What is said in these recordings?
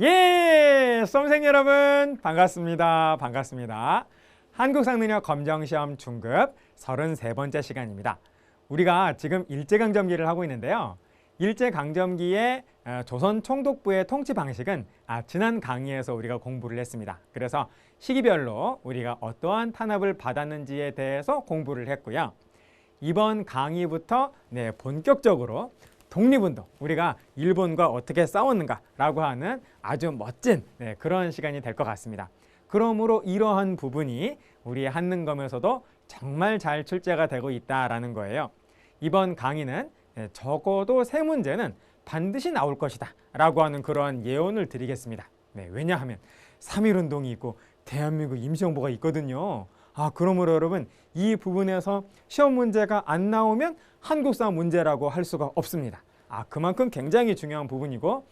예! 수험생 여러분 반갑습니다. 반갑습니다. 한국상능력 검정시험 중급 33번째 시간입니다. 우리가 지금 일제강점기를 하고 있는데요. 일제강점기의 조선총독부의 통치 방식은 지난 강의에서 우리가 공부를 했습니다. 그래서 시기별로 우리가 어떠한 탄압을 받았는지에 대해서 공부를 했고요. 이번 강의부터 본격적으로 독립운동, 우리가 일본과 어떻게 싸웠는가라고 하는 아주 멋진 그런 시간이 될 것 같습니다. 그러므로 이러한 부분이 우리 한능검에서도 정말 잘 출제가 되고 있다라는 거예요. 이번 강의는 적어도 세 문제는 반드시 나올 것이다 라고 하는 그런 예언을 드리겠습니다. 왜냐하면 3.1운동이 있고 대한민국 임시정부가 있거든요. 그러므로 여러분 이 부분에서 시험 문제가 안 나오면 한국사 문제라고 할 수가 없습니다. 그만큼 굉장히 중요한 부분이고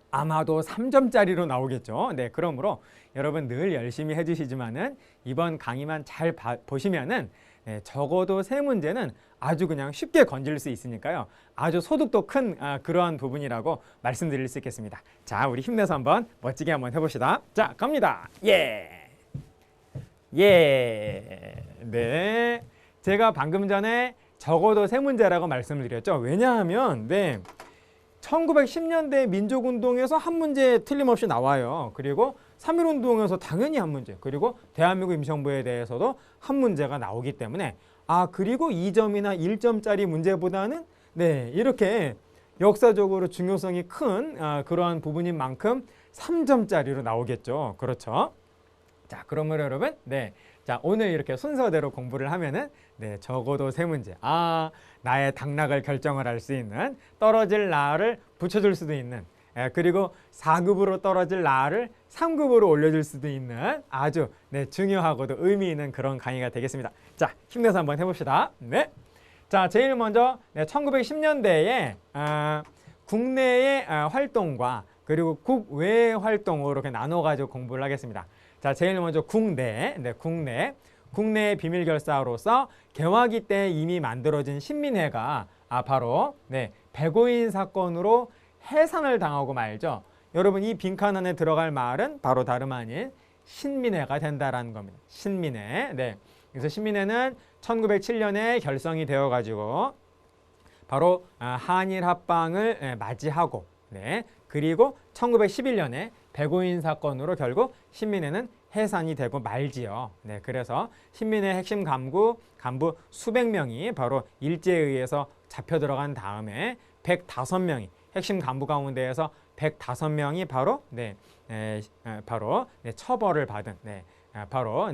아마도 3점짜리로 나오겠죠. 그러므로 여러분 늘 열심히 해주시지만은 이번 강의만 잘 보시면은 적어도 세 문제는 아주 그냥 쉽게 건질 수 있으니까요. 아주 소득도 큰 그러한 부분이라고 말씀드릴 수 있겠습니다. 자, 우리 힘내서 한번 멋지게 한번 해봅시다. 자, 갑니다. 예. 네. 제가 방금 전에 적어도 세 문제라고 말씀을 드렸죠. 왜냐하면 1910년대 민족운동에서 한 문제 틀림없이 나와요. 그리고 3.1운동에서 당연히 한 문제, 그리고 대한민국 임시정부에 대해서도 한 문제가 나오기 때문에 그리고 2점이나 1점짜리 문제보다는 이렇게 역사적으로 중요성이 큰 그러한 부분인 만큼 3점짜리로 나오겠죠. 그렇죠? 자, 그러면 여러분 자, 오늘 이렇게 순서대로 공부를 하면은 적어도 세 문제. 나의 당락을 결정을 할 수 있는, 떨어질 나를 붙여줄 수도 있는, 그리고 4급으로 떨어질 나를 3급으로 올려줄 수도 있는 아주 중요하고도 의미 있는 그런 강의가 되겠습니다. 자, 힘내서 한번 해봅시다. 자, 제일 먼저 1910년대에 국내의 활동과 그리고 국외의 활동으로 이렇게 나눠가지고 공부를 하겠습니다. 자, 제일 먼저 국내의 비밀결사로서 개화기 때 이미 만들어진 신민회가 바로 백오인 사건으로 해산을 당하고 말죠. 여러분 이 빈칸 안에 들어갈 말은 바로 다름 아닌 신민회가 된다라는 겁니다. 신민회. 그래서 신민회는 1907년에 결성이 되어가지고 바로 한일 합방을 맞이하고 그리고 1911년에 백오인 사건으로 결국 신민회는 해산이 되고 말지요. 그래서 신민회 핵심 간부 수백 명이 바로 일제에 의해서 잡혀 들어간 다음에 105명이 핵심 간부 가운데에서 105명이 바로 처벌을 받은 바로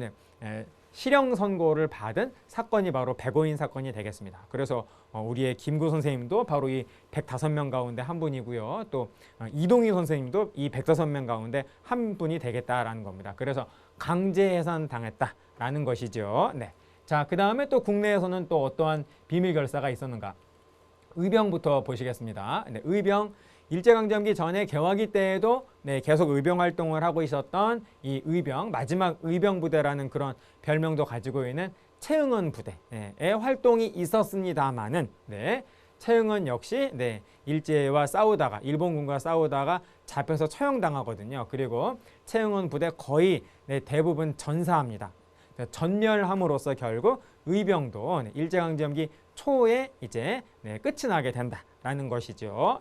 실형 선고를 받은 사건이 바로 백오인 사건이 되겠습니다. 그래서 우리의 김구 선생님도 바로 이 105명 가운데 한 분이고요. 또 이동희 선생님도 이 105명 가운데 한 분이 되겠다라는 겁니다. 그래서 강제 해산 당했다라는 것이죠. 자, 그 다음에 또 국내에서는 또 어떠한 비밀 결사가 있었는가? 의병부터 보시겠습니다. 의병 일제강점기 전에 개화기 때에도 계속 의병 활동을 하고 있었던 이 의병, 마지막 의병부대라는 그런 별명도 가지고 있는 최응원 부대의 활동이 있었습니다만은 최응원 역시 일제와 싸우다가 일본군과 싸우다가 잡혀서 처형당하거든요. 그리고 최응원 부대 거의 대부분 전사합니다. 전멸함으로써 결국 의병도 일제강점기 초에 이제 끝이 나게 된다라는 것이죠.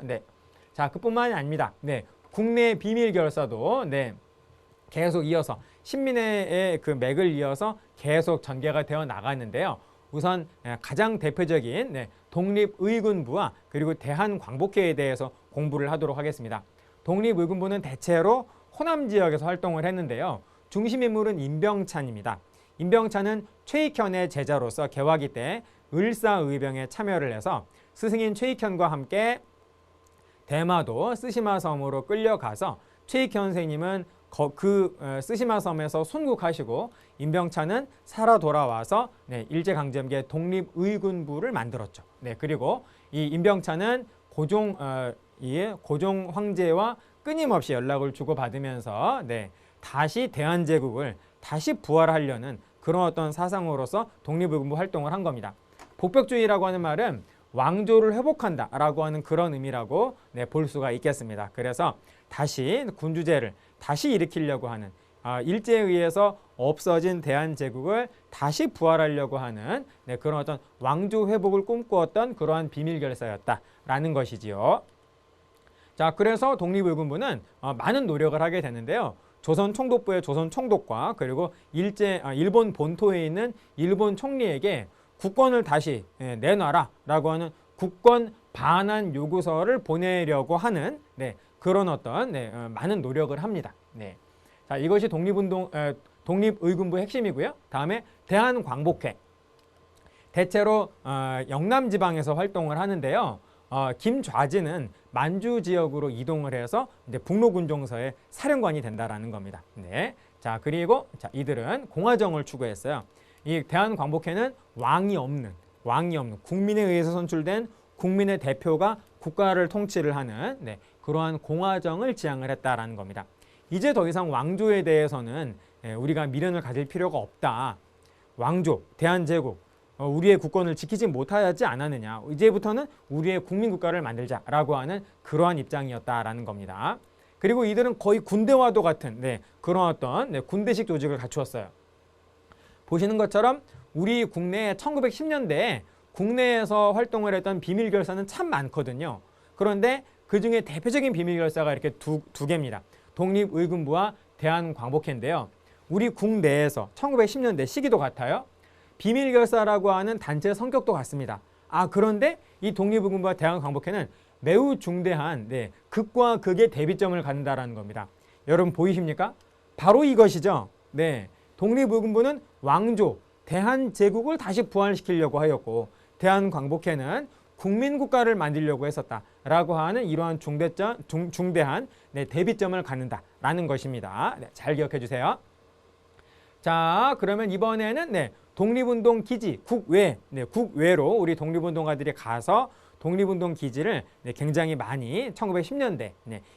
자, 그뿐만이 아닙니다. 국내 비밀 결사도 계속 이어서 신민회의 그 맥을 이어서 계속 전개가 되어 나갔는데요. 우선 가장 대표적인 독립의군부와 그리고 대한광복회에 대해서 공부를 하도록 하겠습니다. 독립의군부는 대체로 호남 지역에서 활동을 했는데요. 중심 인물은 임병찬입니다. 임병찬은 최익현의 제자로서 개화기 때 을사의병에 참여를 해서 스승인 최익현과 함께 대마도 쓰시마 섬으로 끌려가서 최익현 선생님은 그 쓰시마 섬에서 순국하시고 임병찬은 살아 돌아와서 일제강점기의 독립의군부를 만들었죠. 그리고 이 임병찬은 고종 황제와 끊임없이 연락을 주고받으면서 다시 대한제국을 다시 부활하려는 그런 어떤 사상으로서 독립의군부 활동을 한 겁니다. 복벽주의라고 하는 말은 왕조를 회복한다라고 하는 그런 의미라고 볼 수가 있겠습니다. 그래서 다시 군주제를 다시 일으키려고 하는 일제에 의해서 없어진 대한제국을 다시 부활하려고 하는 그런 어떤 왕조 회복을 꿈꾸었던 그러한 비밀결사였다라는 것이지요. 자, 그래서 독립의군부는 많은 노력을 하게 되는데요. 조선 총독부의 조선 총독과 그리고 일본 본토에 있는 일본 총리에게 국권을 다시 내놔라라고 하는 국권 반환 요구서를 보내려고 하는 그런 어떤 많은 노력을 합니다. 자, 이것이 독립의군부의 핵심이고요. 다음에 대한광복회. 대체로 영남 지방에서 활동을 하는데요. 김좌지는 만주 지역으로 이동을 해서 이제 북로군종서의 사령관이 된다라는 겁니다. 자, 그리고 이들은 공화정을 추구했어요. 이 대한광복회는 왕이 없는 국민에 의해서 선출된 국민의 대표가 국가를 통치를 하는 그러한 공화정을 지향을 했다라는 겁니다. 이제 더 이상 왕조에 대해서는 우리가 미련을 가질 필요가 없다. 왕조, 대한제국, 우리의 국권을 지키지 못하지 않았느냐. 이제부터는 우리의 국민국가를 만들자라고 하는 그러한 입장이었다라는 겁니다. 그리고 이들은 거의 군대와도 같은 그런 어떤 군대식 조직을 갖추었어요. 보시는 것처럼 우리 국내에 1910년대에 국내에서 활동을 했던 비밀결사는 참 많거든요. 그런데 그중에 대표적인 비밀결사가 이렇게 두 개입니다. 독립의군부와 대한광복회인데요. 우리 국내에서 1910년대 시기도 같아요. 비밀결사라고 하는 단체의 성격도 같습니다. 그런데 이 독립의군부와 대한광복회는 매우 중대한 극과 극의 대비점을 갖는다라는 겁니다. 여러분 보이십니까? 바로 이것이죠. 독립의군부는 왕조, 대한제국을 다시 부활시키려고 하였고 대한광복회는 국민국가를 만들려고 했었다라고 하는 이러한 중대한 대비점을 갖는다라는 것입니다. 잘 기억해 주세요. 자, 그러면 이번에는 독립운동 기지 국외로 우리 독립운동가들이 가서 독립운동 기지를 굉장히 많이 1910년대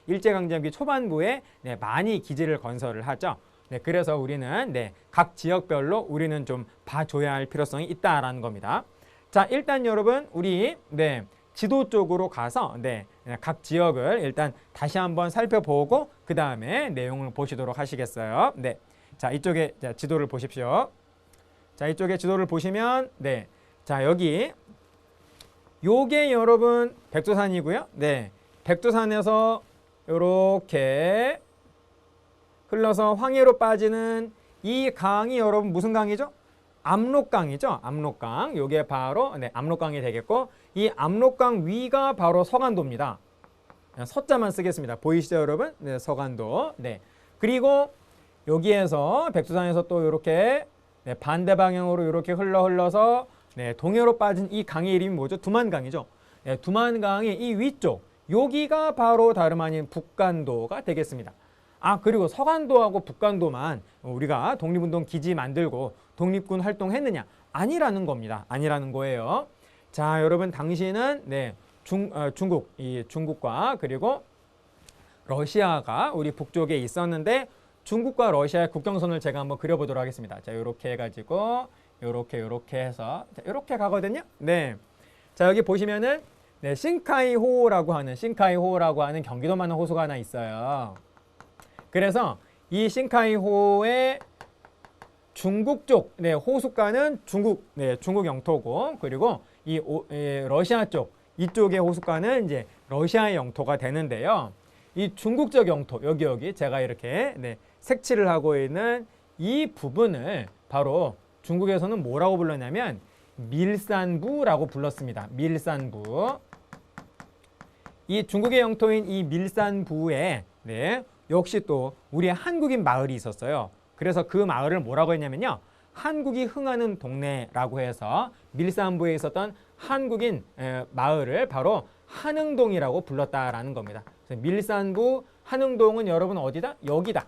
일제강점기 초반부에 많이 기지를 건설을 하죠. 그래서 우리는 각 지역별로 우리는 좀 봐줘야 할 필요성이 있다라는 겁니다. 자, 일단 여러분 우리 지도 쪽으로 가서 각 지역을 일단 다시 한번 살펴보고 그 다음에 내용을 보시도록 하시겠어요. 자, 이쪽에 지도를 보십시오. 자, 이쪽에 지도를 보시면 자, 여기 요게 여러분 백두산이고요. 백두산에서 요렇게 흘러서 황해로 빠지는 이 강이 여러분 무슨 강이죠? 압록강이죠. 압록강. 요게 바로 압록강이 되겠고 이 압록강 위가 바로 서간도입니다. 서자만 쓰겠습니다. 보이시죠, 여러분? 서간도. 그리고 여기에서 백두산에서 또 이렇게 반대 방향으로 이렇게 흘러서 동해로 빠진 이 강의 이름이 뭐죠? 두만강이죠. 두만강의 이 위쪽 여기가 바로 다름 아닌 북간도가 되겠습니다. 그리고 서간도하고 북간도만 우리가 독립운동 기지 만들고 독립군 활동했느냐? 아니라는 겁니다. 아니라는 거예요. 자, 여러분 당시는 중국과 그리고 러시아가 우리 북쪽에 있었는데 중국과 러시아의 국경선을 제가 한번 그려보도록 하겠습니다. 자, 이렇게 해가지고 요렇게 해서 이렇게 가거든요. 자, 여기 보시면은 싱카이호라고 하는 경기도만 한 호수가 하나 있어요. 그래서 이 싱카이호의 중국 쪽 호숫가는 중국 영토고 그리고 이 러시아 쪽 이쪽의 호숫가는 이제 러시아의 영토가 되는데요. 이 중국적 영토 여기 제가 이렇게 색칠을 하고 있는 이 부분을 바로 중국에서는 뭐라고 불렀냐면 밀산부라고 불렀습니다. 밀산부. 이 중국의 영토인 이 밀산부에 역시 또 우리 한국인 마을이 있었어요. 그래서 그 마을을 뭐라고 했냐면요. 한국이 흥하는 동네라고 해서 밀산부에 있었던 한국인 마을을 바로 한흥동이라고 불렀다라는 겁니다. 그래서 밀산부 한흥동은 여러분 어디다? 여기다.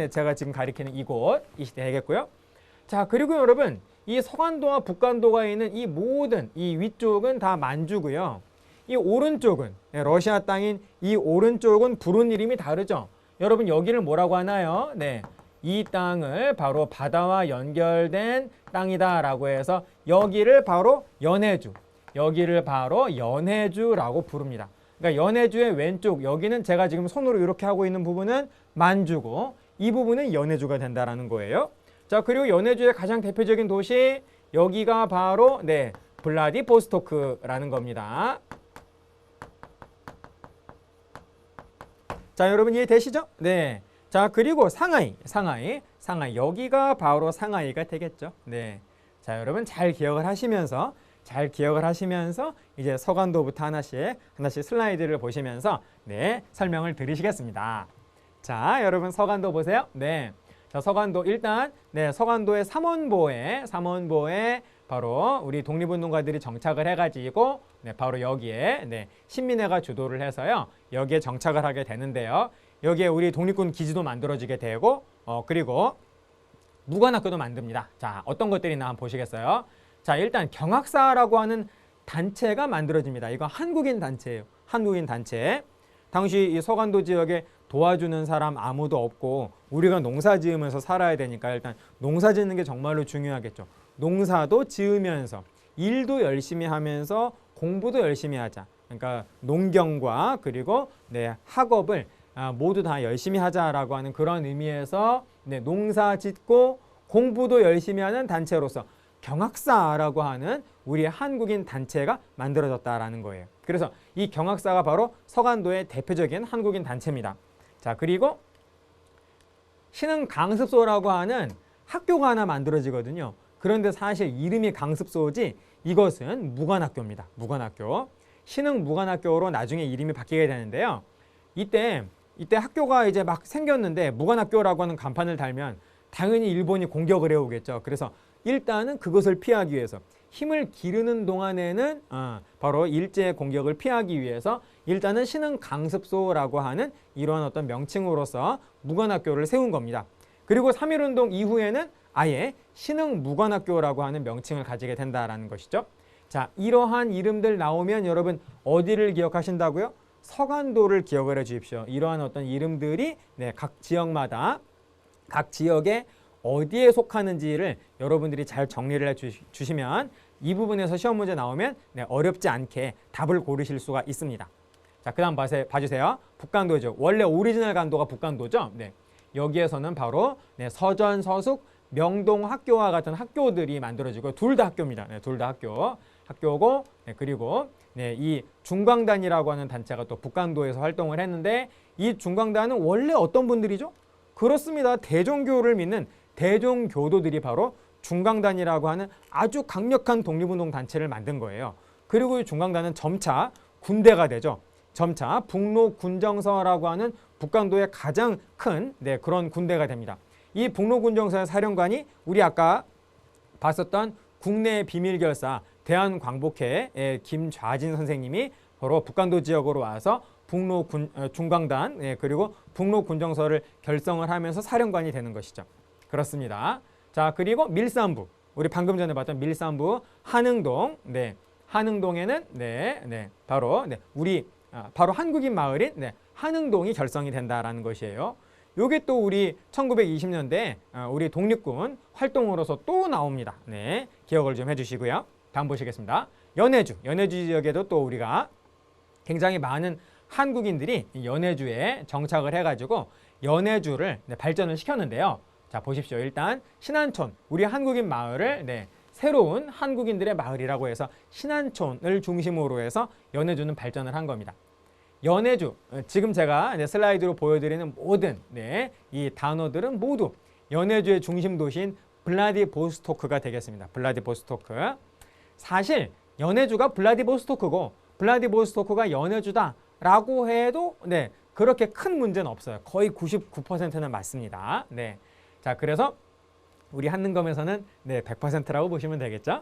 제가 지금 가리키는 이곳이 되겠고요. 자, 그리고 여러분 이 서간도와 북간도가 있는 이 모든 이 위쪽은 다 만주고요. 이 오른쪽은 러시아 땅인 이 오른쪽은 부른 이름이 다르죠. 여러분 여기를 뭐라고 하나요? 이 땅을 바로 바다와 연결된 땅이다라고 해서 여기를 바로 연해주, 여기를 바로 연해주라고 부릅니다. 그러니까 연해주의 왼쪽 여기는 제가 지금 손으로 이렇게 하고 있는 부분은 만주고 이 부분은 연해주가 된다라는 거예요. 자, 그리고 연해주의 가장 대표적인 도시 여기가 바로 블라디보스토크라는 겁니다. 자, 여러분 이해되시죠? 네. 자, 그리고 상하이 여기가 바로 상하이가 되겠죠. 네. 자, 여러분 잘 기억을 하시면서 이제 서간도부터 하나씩 슬라이드를 보시면서 설명을 들으시겠습니다. 자, 여러분 서간도 보세요. 네. 자, 서간도 일단 서간도의 삼원보에 바로 우리 독립운동가들이 정착을 해가지고 바로 여기에 신민회가 주도를 해서요. 여기에 정착을 하게 되는데요. 여기에 우리 독립군 기지도 만들어지게 되고 그리고 무관학교도 만듭니다. 자, 어떤 것들이 있나 한번 보시겠어요? 자, 일단 경학사라고 하는 단체가 만들어집니다. 이거 한국인 단체예요. 한국인 단체. 당시 이 서간도 지역에 도와주는 사람 아무도 없고 우리가 농사 지으면서 살아야 되니까 일단 농사 짓는 게 정말로 중요하겠죠. 농사도 지으면서 일도 열심히 하면서 공부도 열심히 하자. 그러니까 농경과 그리고 학업을 모두 다 열심히 하자라고 하는 그런 의미에서 농사 짓고 공부도 열심히 하는 단체로서 경학사라고 하는 우리 한국인 단체가 만들어졌다라는 거예요. 그래서 이 경학사가 바로 서간도의 대표적인 한국인 단체입니다. 자, 그리고 신흥강습소라고 하는 학교가 하나 만들어지거든요. 그런데 사실 이름이 강습소지 이것은 무관학교입니다. 무관학교. 신흥무관학교로 나중에 이름이 바뀌게 되는데요. 이때 학교가 이제 막 생겼는데 무관학교라고 하는 간판을 달면 당연히 일본이 공격을 해오겠죠. 그래서 일단은 그것을 피하기 위해서 힘을 기르는 동안에는 바로 일제의 공격을 피하기 위해서 일단은 신흥강습소라고 하는 이러한 어떤 명칭으로서 무관학교를 세운 겁니다. 그리고 3.1운동 이후에는 아예 신흥무관학교라고 하는 명칭을 가지게 된다라는 것이죠. 자, 이러한 이름들 나오면 여러분 어디를 기억하신다고요? 서간도를 기억을 해 주십시오. 이러한 어떤 이름들이 각 지역마다 각 지역에 어디에 속하는지를 여러분들이 잘 정리를 해 주시면 이 부분에서 시험 문제 나오면 어렵지 않게 답을 고르실 수가 있습니다. 자, 그 다음 봐주세요. 북간도죠. 원래 오리지널 간도가 북간도죠. 여기에서는 바로 서전, 서숙, 명동학교와 같은 학교들이 만들어지고 둘 다 학교입니다. 둘 다 학교고 그리고 이 중광단이라고 하는 단체가 또 북간도에서 활동을 했는데 이 중광단은 원래 어떤 분들이죠? 그렇습니다. 대종교를 믿는 대종교도들이 바로 중광단이라고 하는 아주 강력한 독립운동 단체를 만든 거예요. 그리고 이 중광단은 점차 군대가 되죠. 점차 북로군정서라고 하는 북간도의 가장 큰 그런 군대가 됩니다. 이 북로군정서의 사령관이 우리 아까 봤었던 국내 비밀결사 대한광복회의 김좌진 선생님이 바로 북간도 지역으로 와서 중광단 그리고 북로군정서를 결성을 하면서 사령관이 되는 것이죠. 그렇습니다. 자, 그리고 밀산부, 우리 방금 전에 봤던 밀산부 한흥동, 한흥동에는 바로 바로 한국인 마을인 한흥동이 결성이 된다라는 것이에요. 요게 또 우리 1920년대 우리 독립군 활동으로서 또 나옵니다. 기억을 좀 해주시고요. 다음 보시겠습니다. 연해주 지역에도 또 우리가 굉장히 많은 한국인들이 연해주에 정착을 해가지고 연해주를 발전을 시켰는데요. 자, 보십시오. 일단 신안촌, 우리 한국인 마을을 새로운 한국인들의 마을이라고 해서 신안촌을 중심으로 해서 연해주는 발전을 한 겁니다. 연해주, 지금 제가 슬라이드로 보여드리는 모든 이 단어들은 모두 연해주의 중심 도시인 블라디보스토크가 되겠습니다. 블라디보스토크. 사실 연해주가 블라디보스토크고 블라디보스토크가 연해주다라고 해도 그렇게 큰 문제는 없어요. 거의 99%는 맞습니다. 자, 그래서 우리 한능검에서는 100%라고 보시면 되겠죠.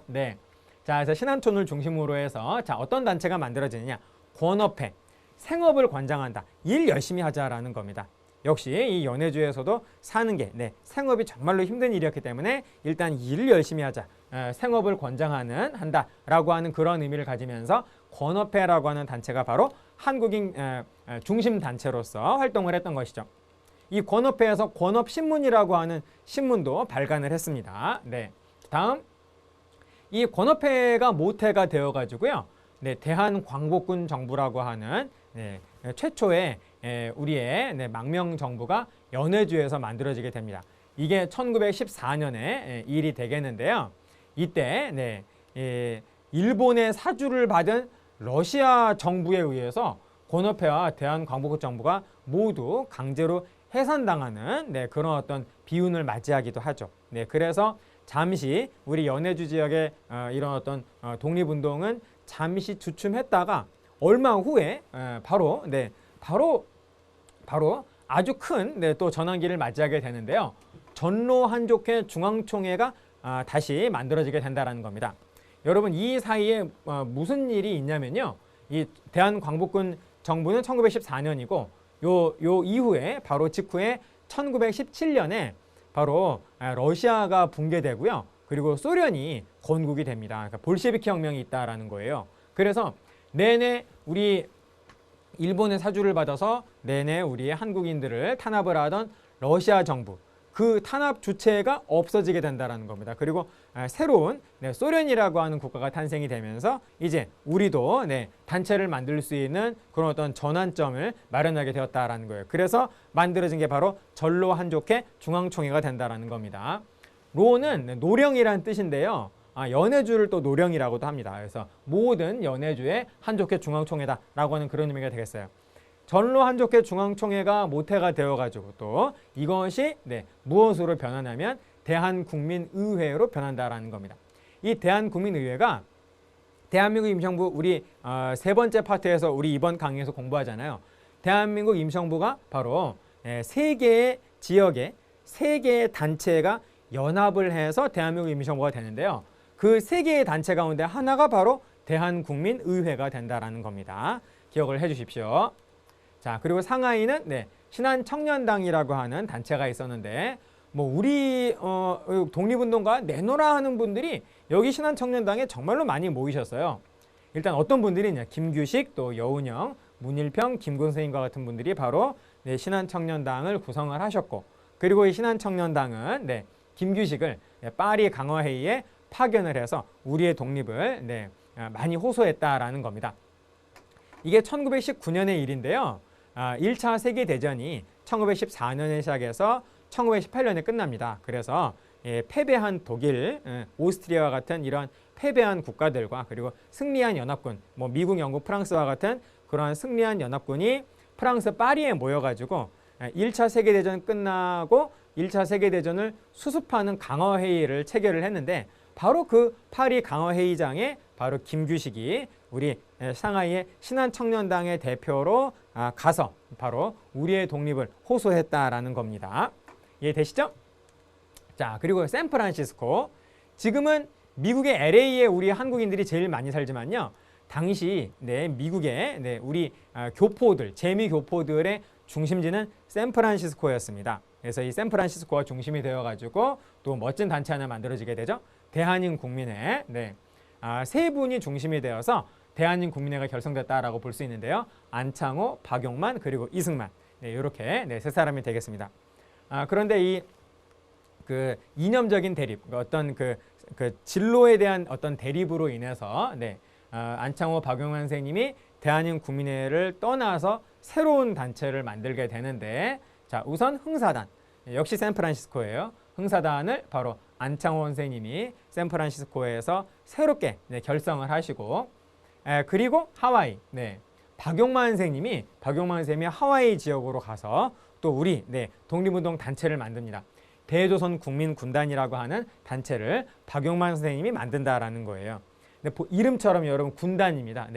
자, 그래서 신안촌을 중심으로 해서 자, 어떤 단체가 만들어지느냐? 권업회, 생업을 권장한다. 일 열심히 하자라는 겁니다. 역시 이 연해주에서도 사는 게 생업이 정말로 힘든 일이었기 때문에 일단 일 열심히 하자, 생업을 한다라고 하는 그런 의미를 가지면서 권업회라고 하는 단체가 바로 한국인 중심 단체로서 활동을 했던 것이죠. 이 권업회에서 권업신문이라고 하는 신문도 발간을 했습니다. 다음 이 권업회가 모태가 되어가지고요. 네, 대한광복군 정부라고 하는 네, 최초의 우리의 네, 망명 정부가 연해주에서 만들어지게 됩니다. 이게 1914년에 일이 되겠는데요. 이때 네, 일본의 사주를 받은 러시아 정부에 의해서 권업회와 대한광복군 정부가 모두 강제로 해산당하는 네, 그런 어떤 비운을 맞이하기도 하죠. 네, 그래서 잠시 우리 연해주 지역의 이런 어떤 독립운동은 잠시 주춤했다가 얼마 후에 바로 아주 큰 네, 또 전환기를 맞이하게 되는데요. 전로 한족회 중앙총회가 다시 만들어지게 된다는 겁니다. 여러분 이 사이에 무슨 일이 있냐면요. 이 대한광복군 정부는 1914년이고 요 이후에 바로 직후에 1917년에 바로 러시아가 붕괴되고요. 그리고 소련이 건국이 됩니다. 그러니까 볼셰비키 혁명이 있다라는 거예요. 그래서 내내 우리 일본의 사주를 받아서 내내 우리 한국인들을 탄압을 하던 러시아 정부, 그 탄압 주체가 없어지게 된다는 겁니다. 그리고 새로운 소련이라고 하는 국가가 탄생이 되면서 이제 우리도 단체를 만들 수 있는 그런 어떤 전환점을 마련하게 되었다라는 거예요. 그래서 만들어진 게 바로 전로 한족회 중앙총회가 된다라는 겁니다. 로는 노령이라는 뜻인데요. 연해주를 또 노령이라고도 합니다. 그래서 모든 연해주의 한족회 중앙총회다라고 하는 그런 의미가 되겠어요. 전로 한족회 중앙총회가 모태가 되어가지고 또 이것이 무엇으로 변하냐면 대한국민의회로 변한다라는 겁니다. 이 대한국민의회가 대한민국 임시정부 우리 세 번째 파트에서 우리 이번 강의에서 공부하잖아요. 대한민국 임시정부가 바로 세 개의 지역의 세 개의 단체가 연합을 해서 대한민국 임시정부가 되는데요. 그 세 개의 단체 가운데 하나가 바로 대한국민의회가 된다라는 겁니다. 기억을 해주십시오. 자, 그리고 상하이는 신한청년당이라고 하는 단체가 있었는데 우리 독립운동가 내노라 하는 분들이 여기 신한청년당에 정말로 많이 모이셨어요. 일단 어떤 분들이 김규식, 또 여운형, 문일평, 김군 선생님과 같은 분들이 바로 신한청년당을 구성을 하셨고, 그리고 이 신한청년당은 김규식을 파리 강화회의에 파견을 해서 우리의 독립을 많이 호소했다라는 겁니다. 이게 1919년의 일인데요. 1차 세계대전이 1914년에 시작해서 1918년에 끝납니다. 그래서 패배한 독일, 오스트리아와 같은 이런 패배한 국가들과 그리고 승리한 연합군, 미국, 영국, 프랑스와 같은 그런 승리한 연합군이 프랑스 파리에 모여가지고 1차 세계대전 끝나고 1차 세계대전을 수습하는 강화회의를 체결을 했는데 바로 그 파리 강화회의장에 바로 김규식이 우리 상하이의 신한청년당의 대표로 가서 바로 우리의 독립을 호소했다라는 겁니다. 이해되시죠? 자, 그리고 샌프란시스코. 지금은 미국의 LA에 우리 한국인들이 제일 많이 살지만요. 당시 미국의 우리 교포들, 재미 교포들의 중심지는 샌프란시스코였습니다. 그래서 이 샌프란시스코가 중심이 되어가지고 또 멋진 단체 하나 만들어지게 되죠. 대한인국민회. 세 분이 중심이 되어서 대한인국민회가 결성됐다라고 볼 수 있는데요. 안창호, 박용만, 그리고 이승만. 이렇게 세 사람이 되겠습니다. 그런데 이 이념적인 대립, 어떤 그 진로에 대한 어떤 대립으로 인해서 안창호, 박용만 선생님이 대한인국민회를 떠나서 새로운 단체를 만들게 되는데, 자, 우선 흥사단, 역시 샌프란시스코예요. 흥사단을 바로 안창호 선생님이 샌프란시스코에서 새롭게 결성을 하시고, 그리고 하와이, 박용만 선생님이 하와이 지역으로 가서 또 우리 독립운동 단체를 만듭니다. 대조선 국민군단이라고 하는 단체를 박용만 선생님이 만든다라는 거예요. 이름처럼 여러분 군단입니다.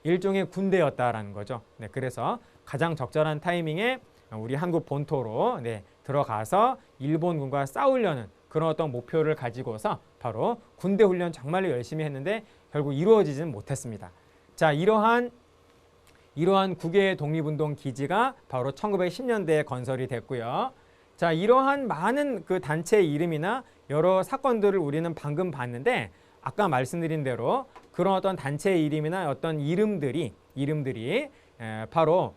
일종의 군대였다라는 거죠. 그래서 가장 적절한 타이밍에 우리 한국 본토로 들어가서 일본군과 싸우려는 그런 어떤 목표를 가지고서 바로 군대 훈련 정말로 열심히 했는데 결국 이루어지지는 못했습니다. 자, 이러한 9개의 독립운동 기지가 바로 1910년대에 건설이 됐고요. 자, 이러한 많은 그 단체의 이름이나 여러 사건들을 우리는 방금 봤는데 아까 말씀드린 대로 그런 어떤 단체의 이름이나 어떤 이름들이 바로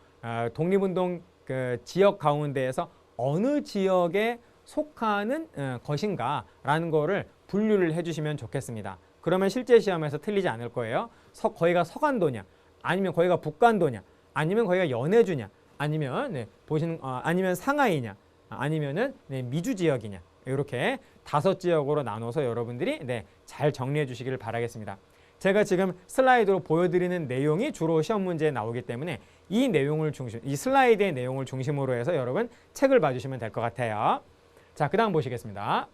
독립운동 그 지역 가운데에서 어느 지역에 속하는 것인가라는 거를 분류를 해주시면 좋겠습니다. 그러면 실제 시험에서 틀리지 않을 거예요. 거기가 서간도냐, 아니면 거기가 북간도냐, 아니면 거기가 연해주냐, 아니면 아니면 상하이냐, 아니면은 미주 지역이냐, 이렇게 5지역으로 나눠서 여러분들이 잘 정리해 주시기를 바라겠습니다. 제가 지금 슬라이드로 보여드리는 내용이 주로 시험 문제에 나오기 때문에 이 슬라이드의 내용을 중심으로 해서 여러분 책을 봐주시면 될 것 같아요. 자, 그 다음 보시겠습니다.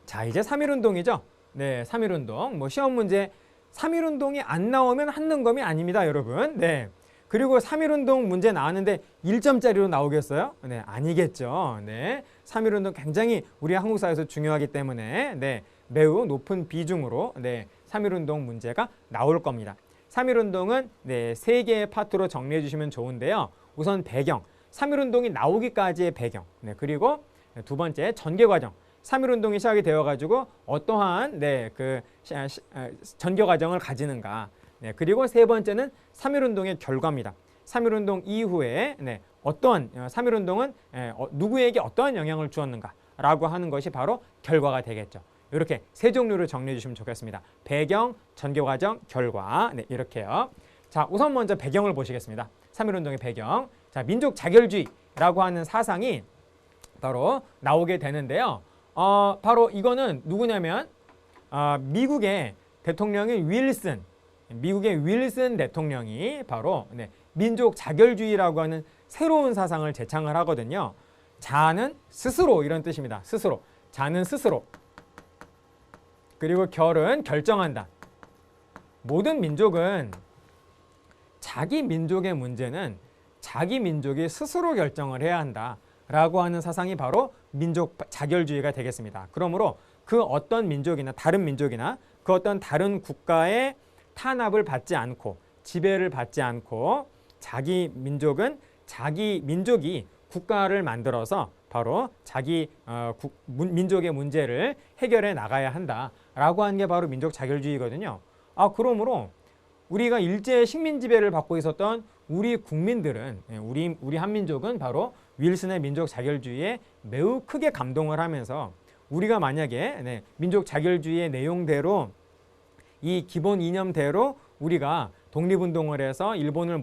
자, 이제 3.1운동이죠. 네, 3.1운동. 시험 문제 3.1운동이 안 나오면 한능검이 아닙니다, 여러분. 네. 그리고 3.1운동 문제 나왔는데 1점짜리로 나오겠어요? 네, 아니겠죠. 네. 3.1운동 굉장히 우리 한국 사회에서 중요하기 때문에 매우 높은 비중으로 3.1운동 문제가 나올 겁니다. 3.1운동은 3개의 파트로 정리해 주시면 좋은데요. 우선 배경, 3.1운동이 나오기까지의 배경, 그리고 두 번째 전개 과정. 3.1운동이 시작이 되어가지고 어떠한 전개 과정을 가지는가. 그리고 세 번째는 3.1운동의 결과입니다. 3.1운동 이후에 어떠한 3.1운동은 누구에게 어떠한 영향을 주었는가라고 하는 것이 바로 결과가 되겠죠. 이렇게 세 종류를 정리해 주시면 좋겠습니다. 배경, 전개 과정, 결과. 이렇게요. 자, 우선 먼저 배경을 보시겠습니다. 3.1운동의 배경. 자, 민족 자결주의라고 하는 사상이 바로 나오게 되는데요. 바로 이거는 누구냐면 미국의 대통령인 미국의 윌슨 대통령이 바로 민족 자결주의라고 하는 새로운 사상을 제창을 하거든요. 자는 스스로 이런 뜻입니다. 스스로. 자는 스스로. 그리고 결은 결정한다. 모든 민족은 자기 민족의 문제는 자기 민족이 스스로 결정을 해야 한다. 라고 하는 사상이 바로 민족 자결주의가 되겠습니다. 그러므로 그 어떤 민족이나 다른 민족이나 그 어떤 다른 국가의 탄압을 받지 않고 지배를 받지 않고 자기 민족이 국가를 만들어서 바로 자기 민족의 문제를 해결해 나가야 한다라고 하는 게 바로 민족 자결주의거든요. 그러므로 우리가 일제 식민 지배를 받고 있었던 우리 국민들은 우리 한민족은 바로 윌슨의 민족 자결주의에 매우 크게 감동을 하면서 우리가 만약에 민족 자결주의의 내용대로 이 기본 이념대로 우리가 독립운동을 해서 일본을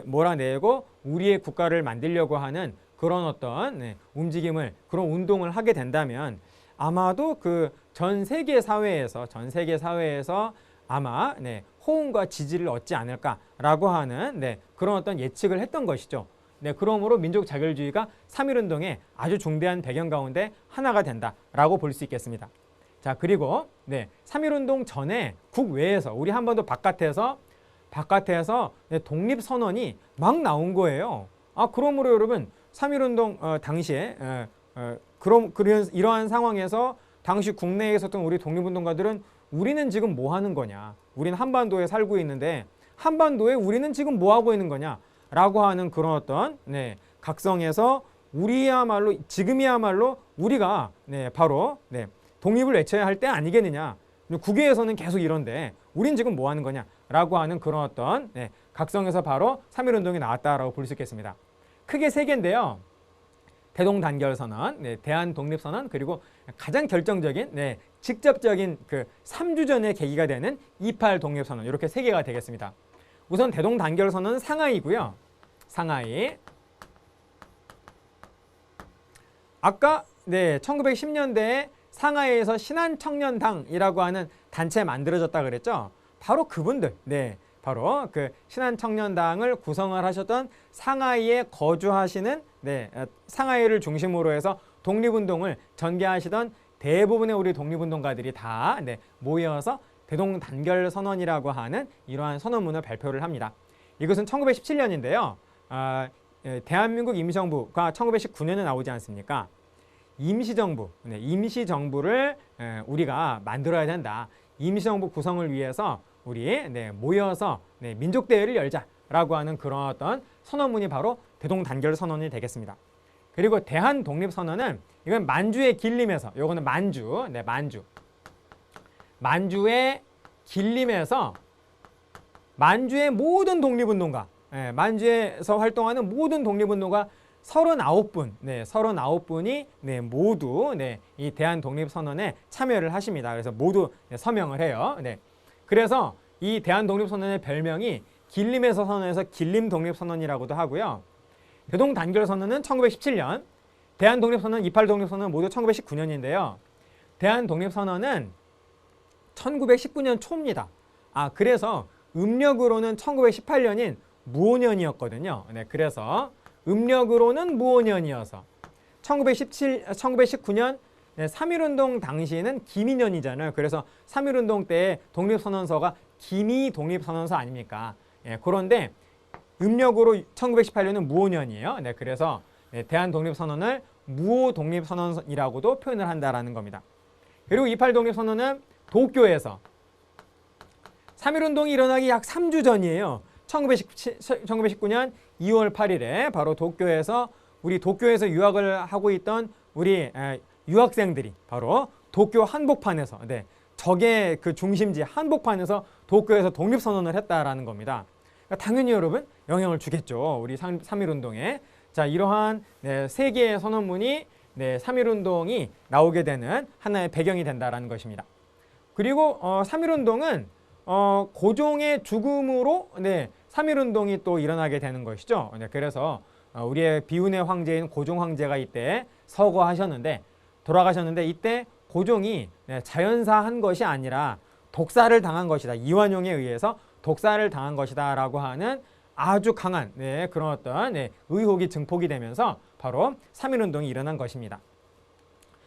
몰아내고 우리의 국가를 만들려고 하는 그런 어떤 움직임을 그런 운동을 하게 된다면 아마도 그 전 세계 사회에서 아마 호응과 지지를 얻지 않을까라고 하는 그런 어떤 예측을 했던 것이죠. 그러므로 민족 자결주의가 3.1운동의 아주 중대한 배경 가운데 하나가 된다라고 볼 수 있겠습니다. 자, 그리고 3.1운동 전에 국외에서 우리 한반도 바깥에서 독립선언이 막 나온 거예요. 그러므로 여러분 3.1운동 당시에 이러한 상황에서 당시 국내에 있었던 우리 독립운동가들은 우리는 지금 뭐 하는 거냐? 우리는 한반도에 살고 있는데 한반도에 우리는 지금 뭐 하고 있는 거냐? 라고 하는 그런 어떤 각성에서 지금이야말로 우리가 바로 독립을 외쳐야 할 때 아니겠느냐? 국외에서는 계속 이런데 우린 지금 뭐 하는 거냐? 라고 하는 그런 어떤 각성에서 바로 3.1운동이 나왔다라고 볼 수 있겠습니다. 크게 3개인데요. 대동단결선언, 대한독립선언, 그리고 가장 결정적인 직접적인 그 3주 전의 계기가 되는 28 독립선언, 이렇게 3개가 되겠습니다. 우선 대동단결선언은 상하이고요. 상하이. 아까 1910년대에 상하이에서 신한청년당이라고 하는 단체 만들어졌다 그랬죠. 바로 그분들, 바로 그 신한청년당을 구성을 하셨던 상하이에 거주하시는 상하이를 중심으로 해서 독립운동을 전개하시던 대부분의 우리 독립운동가들이 다 모여서 대동단결선언이라고 하는 이러한 선언문을 발표를 합니다. 이것은 1917년인데요. 대한민국 임시정부가 1919년에 나오지 않습니까? 임시정부를 우리가 만들어야 된다. 임시정부 구성을 위해서 우리 모여서 민족대회를 열자라고 하는 그런 어떤 선언문이 바로 대동단결선언이 되겠습니다. 그리고 대한독립선언은 이건 만주의 길림에서, 요거는 만주의 길림에서 만주의 모든 독립운동가, 만주에서 활동하는 모든 독립운동가 39분, 네, 39분이 네, 모두 네, 이 대한독립선언에 참여를 하십니다. 그래서 모두 네, 서명을 해요. 네. 그래서 이 대한독립선언의 별명이 길림에서 선언해서 길림독립선언이라고도 하고요. 대동단결선언은 1917년, 대한독립선언, 28독립선언은 모두 1919년인데요. 대한독립선언은 1919년 초입니다. 그래서 음력으로는 1918년인 무오년이었거든요. 네, 그래서 음력으로는 무오년이어서 1919년 3.1운동 당시에는 기미년이잖아요. 그래서 3.1운동 때 독립선언서가 기미 독립선언서 아닙니까? 예, 그런데 음력으로 1918년은 무오년이에요. 네, 그래서 대한독립선언을 무오독립선언이라고도 표현을 한다라는 겁니다. 그리고 28독립선언은 도쿄에서 3.1운동이 일어나기 약 3주 전이에요. 1919년 2월 8일에 바로 도쿄에서 우리 도쿄에서 유학을 하고 있던 우리 유학생들이 바로 도쿄 한복판에서 적의 그 중심지 한복판에서 도쿄에서 독립선언을 했다라는 겁니다. 그러니까 당연히 여러분 영향을 주겠죠. 우리 3.1운동에. 자, 이러한 세 개의 선언문이 3.1운동이 나오게 되는 하나의 배경이 된다라는 것입니다. 그리고 3.1운동은 고종의 죽음으로 3.1운동이 또 일어나게 되는 것이죠. 그래서 우리의 비운의 황제인 고종 황제가 이때 서거하셨는데 돌아가셨는데 이때 고종이 자연사한 것이 아니라 독사를 당한 것이다. 이완용에 의해서 독사를 당한 것이다 라고 하는 아주 강한 그런 어떤 의혹이 증폭이 되면서 바로 3.1운동이 일어난 것입니다.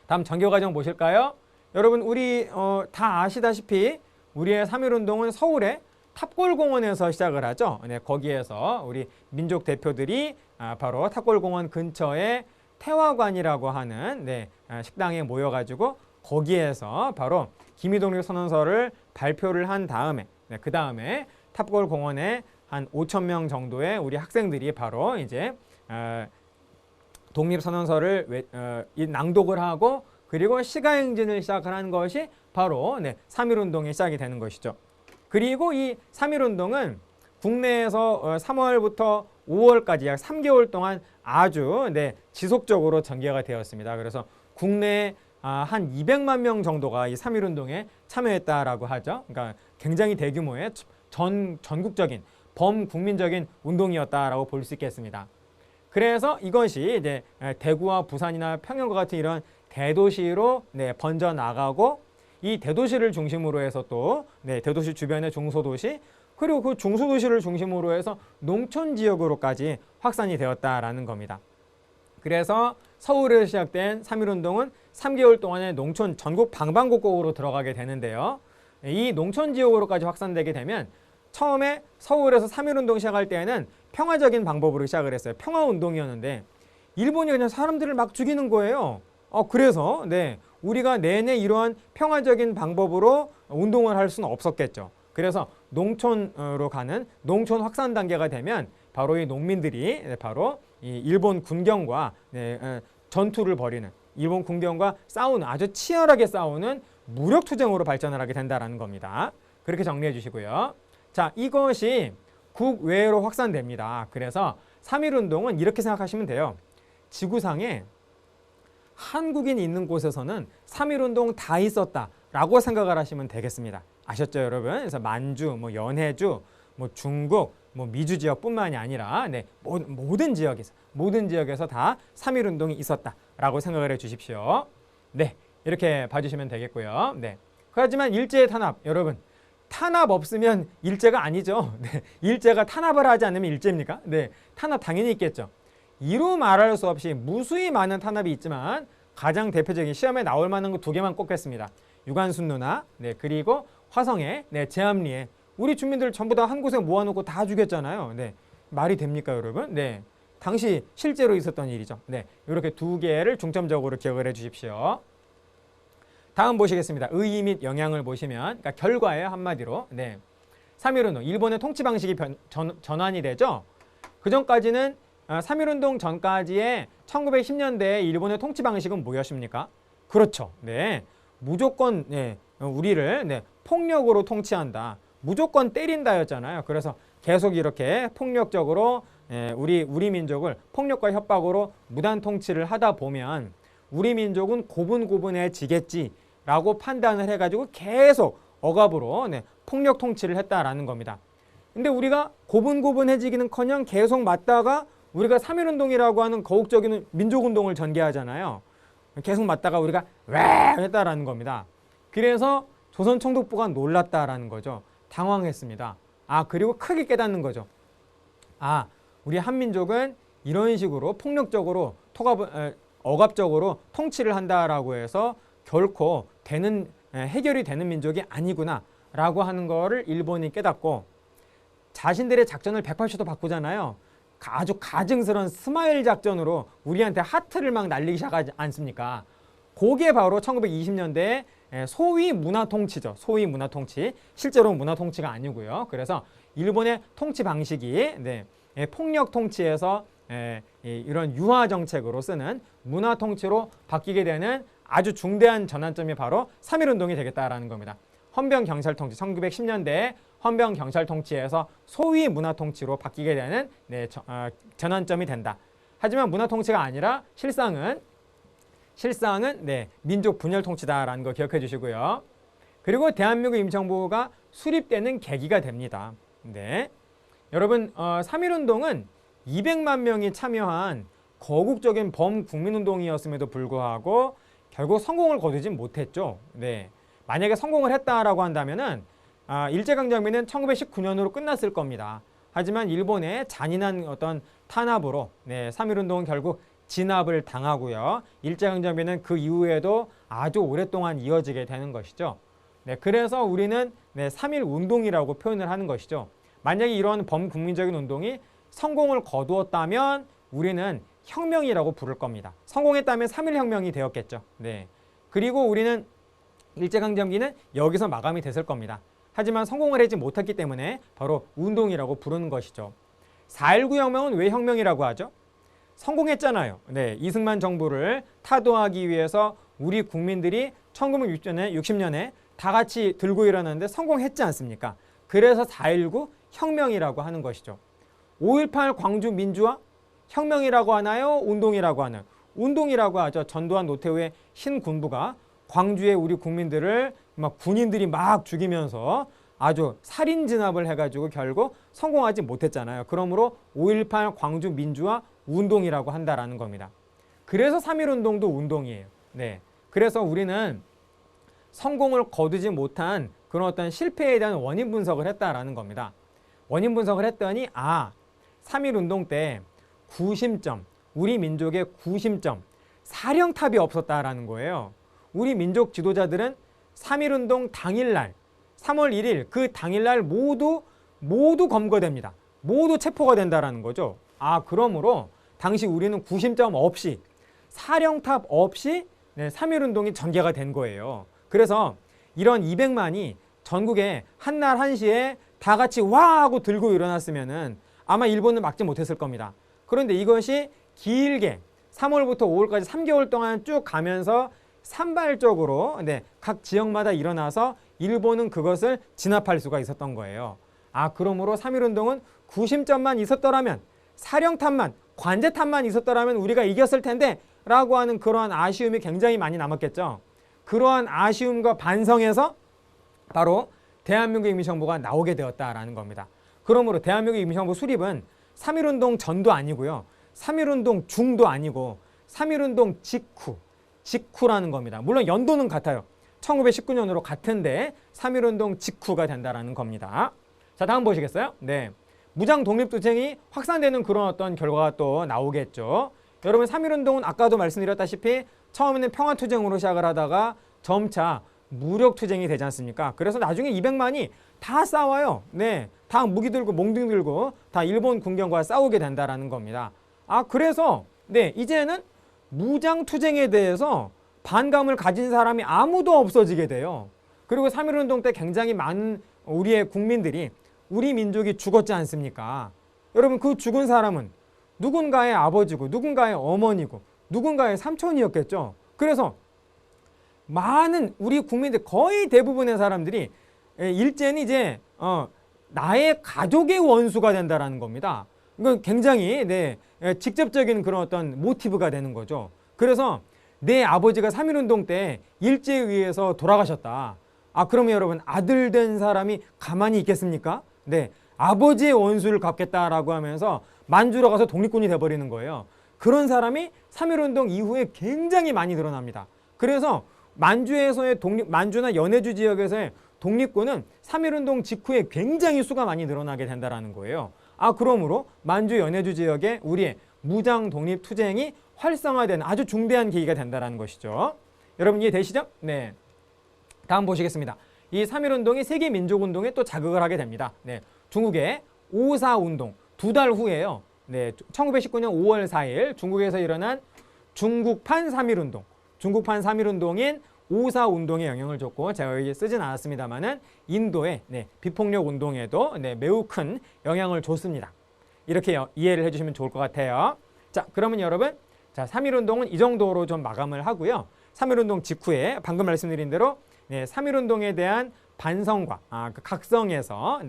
다음 전교과정 보실까요? 여러분 우리 다 아시다시피 우리의 3.1운동은 서울의 탑골공원에서 시작을 하죠. 거기에서 우리 민족 대표들이 바로 탑골공원 근처에 태화관이라고 하는 식당에 모여가지고 거기에서 바로 기미독립선언서를 발표를 한 다음에 그 다음에 탑골공원에 한 5,000명 정도의 우리 학생들이 바로 이제 독립선언서를 낭독을 하고 그리고 시가행진을 시작을 한 것이 바로 3.1운동이 시작이 되는 것이죠. 그리고 이 3.1운동은 국내에서 3월부터 5월까지 약 3개월 동안 아주 지속적으로 전개가 되었습니다. 그래서 국내에 한 200만 명 정도가 이 3.1운동에 참여했다라고 하죠. 그러니까 굉장히 대규모의 전국적인 범국민적인 운동이었다라고 볼 수 있겠습니다. 그래서 이것이 이제 대구와 부산이나 평양과 같은 이런 대도시로 번져 나가고 이 대도시를 중심으로 해서 또 대도시 주변의 중소도시 그리고 그 중소도시를 중심으로 해서 농촌 지역으로까지 확산이 되었다라는 겁니다. 그래서 서울에서 시작된 3.1운동은 3개월 동안의 농촌 전국 방방곡곡으로 들어가게 되는데요. 이 농촌 지역으로까지 확산되게 되면 처음에 서울에서 3.1운동 시작할 때에는 평화적인 방법으로 시작을 했어요. 평화운동이었는데 일본이 그냥 사람들을 막 죽이는 거예요. 그래서 우리가 내내 이러한 평화적인 방법으로 운동을 할 수는 없었겠죠. 그래서 농촌으로 가는 농촌 확산 단계가 되면 바로 이 농민들이 바로 이 일본 군경과 전투를 벌이는 일본 군경과 싸우는 아주 치열하게 싸우는 무력 투쟁으로 발전을 하게 된다는 겁니다. 그렇게 정리해 주시고요. 자, 이것이 국외로 확산됩니다. 그래서 3.1운동은 이렇게 생각하시면 돼요. 지구상에 한국인이 있는 곳에서는 3.1운동 다 있었다라고 생각을 하시면 되겠습니다. 아셨죠, 여러분? 그래서 만주, 연해주, 중국, 미주 지역뿐만이 아니라 모든 지역에서 다 3.1운동이 있었다라고 생각을 해주십시오. 이렇게 봐주시면 되겠고요. 하지만 일제의 탄압, 여러분 탄압 없으면 일제가 아니죠. 일제가 탄압을 하지 않으면 일제입니까? 탄압 당연히 있겠죠. 이루 말할 수 없이 무수히 많은 탄압이 있지만 가장 대표적인 시험에 나올 만한 거 두 개만 꼽겠습니다. 유관순누나 그리고 화성의 제암리에 우리 주민들 전부 다 한 곳에 모아놓고 다 죽였잖아요. 말이 됩니까, 여러분? 당시 실제로 있었던 일이죠. 이렇게 두 개를 중점적으로 기억을 해주십시오. 다음 보시겠습니다. 의의 및 영향을 보시면 그러니까 결과예요, 한마디로. 3.1운동, 일본의 통치 방식이 전환이 되죠. 그 전까지는 3.1운동 전까지의 1910년대의 일본의 통치 방식은 뭐였습니까? 그렇죠. 무조건 우리를 폭력으로 통치한다. 무조건 때린다였잖아요. 그래서 계속 이렇게 폭력적으로 우리 민족을 폭력과 협박으로 무단 통치를 하다 보면 우리 민족은 고분고분해지겠지라고 판단을 해가지고 계속 억압으로 폭력 통치를 했다라는 겁니다. 근데 우리가 고분고분해지기는커녕 계속 맞다가 우리가 3.1운동이라고 하는 거국적인 민족운동을 전개하잖아요. 계속 맞다가 우리가 왜 했다라는 겁니다. 그래서 조선총독부가 놀랐다라는 거죠. 당황했습니다. 그리고 크게 깨닫는 거죠. 우리 한민족은 이런 식으로 폭력적으로 억압적으로 통치를 한다라고 해서 결코 해결이 되는 민족이 아니구나 라고 하는 거를 일본이 깨닫고 자신들의 작전을 180도 바꾸잖아요. 아주 가증스러운 스마일 작전으로 우리한테 하트를 막 날리기 시작하지 않습니까? 그게 바로 1920년대에 소위 문화통치죠. 소위 문화통치. 실제로 문화통치가 아니고요. 그래서 일본의 통치 방식이 폭력 통치에서 이런 유화 정책으로 쓰는 문화 통치로 바뀌게 되는 아주 중대한 전환점이 바로 3.1운동이 되겠다라는 겁니다. 헌병 경찰 통치, 1910년대에 헌병 경찰 통치에서 소위 문화 통치로 바뀌게 되는 전환점이 된다. 하지만 문화 통치가 아니라 실상은 민족 분열 통치다라는 거 기억해 주시고요. 그리고 대한민국 임시정부가 수립되는 계기가 됩니다. 여러분 3.1운동은 200만 명이 참여한 거국적인 범국민운동이었음에도 불구하고 결국 성공을 거두진 못했죠. 만약에 성공을 했다라고 한다면은 일제강점기는 1919년으로 끝났을 겁니다. 하지만 일본의 잔인한 어떤 탄압으로 3.1운동은 결국 진압을 당하고요. 일제강점기는 그 이후에도 아주 오랫동안 이어지게 되는 것이죠. 그래서 우리는 3.1운동이라고 표현을 하는 것이죠. 만약에 이런 범국민적인 운동이 성공을 거두었다면 우리는 혁명이라고 부를 겁니다. 성공했다면 3.1혁명이 되었겠죠. 그리고 우리는 일제강점기는 여기서 마감이 됐을 겁니다. 하지만 성공을 하지 못했기 때문에 바로 운동이라고 부르는 것이죠. 4.19 혁명은 왜 혁명이라고 하죠? 성공했잖아요. 이승만 정부를 타도하기 위해서 우리 국민들이 1960년에 다 같이 들고 일어났는데 성공했지 않습니까? 그래서 4.19 혁명이라고 하는 것이죠. 5.18 광주 민주화 혁명이라고 하나요? 운동이라고 하나요? 운동이라고 하죠. 전두환 노태우의 신군부가 광주의 우리 국민들을 군인들이 막 죽이면서 아주 살인 진압을 해가지고 결국 성공하지 못했잖아요. 그러므로 5.18 광주 민주화 운동이라고 한다라는 겁니다. 그래서 3.1운동도 운동이에요. 그래서 우리는 성공을 거두지 못한 그런 어떤 실패에 대한 원인 분석을 했다라는 겁니다. 원인 분석을 했더니 3.1운동 때 구심점, 우리 민족의 구심점, 사령탑이 없었다라는 거예요. 우리 민족 지도자들은 3.1운동 당일날 3월 1일 그 당일날 모두 검거됩니다. 모두 체포가 된다라는 거죠. 그러므로 당시 우리는 구심점 없이 사령탑 없이 3.1운동이 전개가 된 거예요. 그래서 이런 200만이 전국에 한날 한시에 다 같이 와 하고 들고 일어났으면은 아마 일본은 막지 못했을 겁니다. 그런데 이것이 길게 3월부터 5월까지 3개월 동안 쭉 가면서 산발적으로 각 지역마다 일어나서 일본은 그것을 진압할 수가 있었던 거예요. 그러므로 3.1운동은 구심점만 있었더라면, 사령탑만, 관제탑만 있었더라면 우리가 이겼을 텐데 라고 하는 그러한 아쉬움이 굉장히 많이 남았겠죠. 그러한 아쉬움과 반성에서 바로 대한민국 임시정부가 나오게 되었다라는 겁니다. 그러므로 대한민국 임시정부 수립은 3.1운동 전도 아니고요. 3.1운동 중도 아니고 3.1운동 직후라는 겁니다. 물론 연도는 같아요. 1919년으로 같은데 3.1운동 직후가 된다라는 겁니다. 자, 다음 보시겠어요? 무장 독립투쟁이 확산되는 그런 어떤 결과가 또 나오겠죠. 여러분 3.1운동은 아까도 말씀드렸다시피 처음에는 평화투쟁으로 시작을 하다가 점차 무력투쟁이 되지 않습니까? 그래서 나중에 200만이 다 싸워요. 다 무기 들고 몽둥이 들고 다 일본 군경과 싸우게 된다라는 겁니다. 그래서 이제는 무장투쟁에 대해서 반감을 가진 사람이 아무도 없어지게 돼요. 그리고 3.1운동 때 굉장히 많은 우리의 국민들이 우리 민족이 죽었지 않습니까? 여러분 그 죽은 사람은 누군가의 아버지고 누군가의 어머니고 누군가의 삼촌이었겠죠. 그래서 많은 우리 국민들 거의 대부분의 사람들이 일제는 이제 나의 가족의 원수가 된다라는 겁니다. 이건 굉장히 직접적인 그런 어떤 모티브가 되는 거죠. 그래서 내 아버지가 3.1운동 때 일제에 의해서 돌아가셨다. 그러면 여러분 아들 된 사람이 가만히 있겠습니까? 네, 아버지의 원수를 갚겠다라고 하면서 만주로 가서 독립군이 돼버리는 거예요. 그런 사람이 3.1운동 이후에 굉장히 많이 늘어납니다. 그래서 만주에서의 만주나 연해주 지역에서의 독립군은 3.1운동 직후에 굉장히 수가 많이 늘어나게 된다는 거예요. 그러므로 만주 연해주 지역에 우리의 무장 독립 투쟁이 활성화되는 아주 중대한 계기가 된다는 것이죠. 여러분 이해되시죠? 네. 다음 보시겠습니다. 이 3.1운동이 세계민족운동에 또 자극을 하게 됩니다. 네. 중국의 5.4운동 2달 후에요. 네. 1919년 5월 4일 중국에서 일어난 중국판 3.1운동. 중국판 3.1운동인 5.4운동에 영향을 줬고 제가 여기 쓰진 않았습니다만은 인도의 비폭력 운동에도 매우 큰 영향을 줬습니다. 이렇게 이해를 해주시면 좋을 것 같아요. 자, 그러면 여러분, 3.1운동은 이 정도로 좀 마감을 하고요. 3.1운동 직후에 방금 말씀드린 대로 3.1운동에 대한 반성과 그 각성에서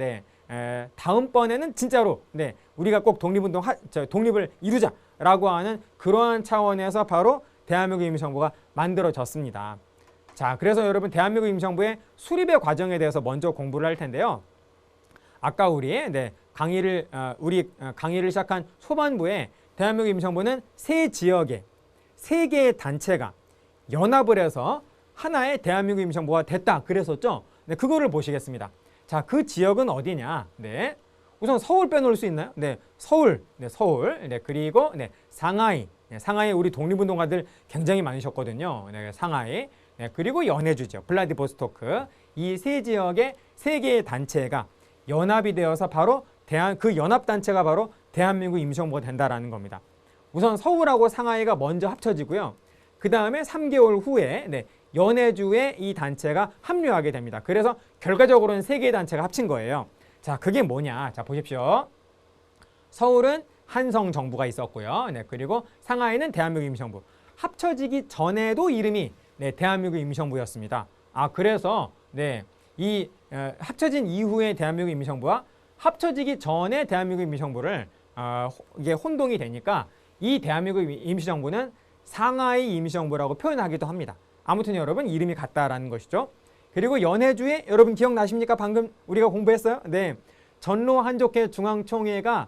다음번에는 진짜로 우리가 꼭 독립을 이루자라고 하는 그러한 차원에서 바로 대한민국 임시정부가 만들어졌습니다. 자, 그래서 여러분 대한민국 임시정부의 수립의 과정에 대해서 먼저 공부를 할 텐데요. 아까 우리 강의를 시작한 초반부에 대한민국 임시정부는 세 지역의 세 개의 단체가 연합을 해서 하나의 대한민국 임시정부가 됐다 그랬었죠. 그거를 보시겠습니다. 자, 그 지역은 어디냐? 우선 서울 빼놓을 수 있나요? 서울. 그리고 상하이. 상하이에 우리 독립운동가들 굉장히 많으셨거든요. 상하이. 그리고 연해주죠. 블라디보스토크. 이 세 지역의 세 개의 단체가 연합이 되어서 바로 그 연합단체가 바로 대한민국 임시정부가 된다라는 겁니다. 우선 서울하고 상하이가 먼저 합쳐지고요. 그 다음에 3개월 후에 연해주의 이 단체가 합류하게 됩니다. 그래서 결과적으로는 세 개의 단체가 합친 거예요. 자, 그게 뭐냐? 자, 보십시오. 서울은 한성 정부가 있었고요. 그리고 상하이는 대한민국 임시정부. 합쳐지기 전에도 이름이 대한민국 임시정부였습니다. 그래서 이 합쳐진 이후의 대한민국 임시정부와 합쳐지기 전에 대한민국 임시정부를 이게 혼동이 되니까 이 대한민국 임시정부는 상하이 임시정부라고 표현하기도 합니다. 아무튼 여러분 이름이 같다라는 것이죠. 그리고 연해주에 여러분 기억나십니까? 방금 우리가 공부했어요. 전로 한족회 중앙총회가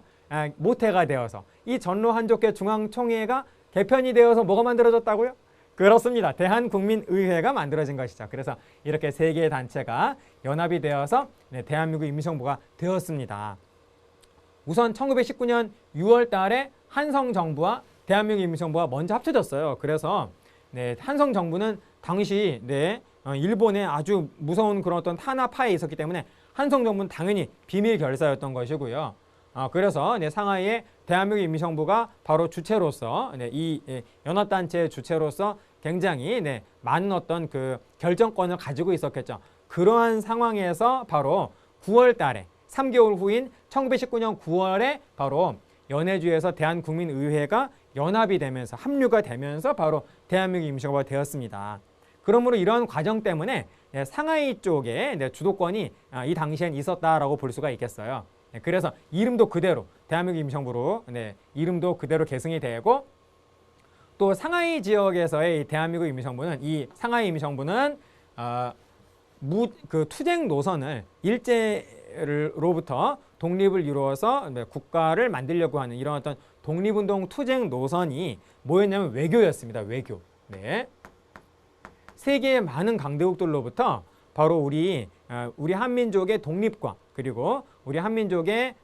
모태가 되어서 이 전로 한족회 중앙총회가 개편이 되어서 뭐가 만들어졌다고요? 그렇습니다. 대한국민의회가 만들어진 것이죠. 그래서 이렇게 세 개의 단체가 연합이 되어서 대한민국 임시정부가 되었습니다. 우선 1919년 6월 달에 한성정부와 대한민국 임시정부가 먼저 합쳐졌어요. 그래서 한성정부는 당시 일본의 아주 무서운 그런 어떤 탄압하에 있었기 때문에 한성정부는 당연히 비밀 결사였던 것이고요. 그래서 상하이의 대한민국 임시정부가 바로 주체로서 이 연합단체의 주체로서 굉장히 많은 어떤 그 결정권을 가지고 있었겠죠. 그러한 상황에서 바로 9월 달에 3개월 후인 1919년 9월에 바로 연해주에서 대한국민의회가 연합이 되면서 합류가 되면서 바로 대한민국 임시정부가 되었습니다. 그러므로 이러한 과정 때문에 상하이 쪽에 주도권이 이 당시엔 있었다라고 볼 수가 있겠어요. 그래서 이름도 그대로 대한민국 임시정부로 이름도 그대로 계승이 되고 또 상하이 지역에서의 대한민국 임시정부는 이 상하이 임시정부는 그 투쟁 노선을 일제로부터 독립을 이루어서 국가를 만들려고 하는 이런 어떤 독립운동 투쟁 노선이 뭐였냐면 외교였습니다. 외교. 세계의 많은 강대국들로부터 바로 우리 한민족의 독립과 그리고 우리 한민족의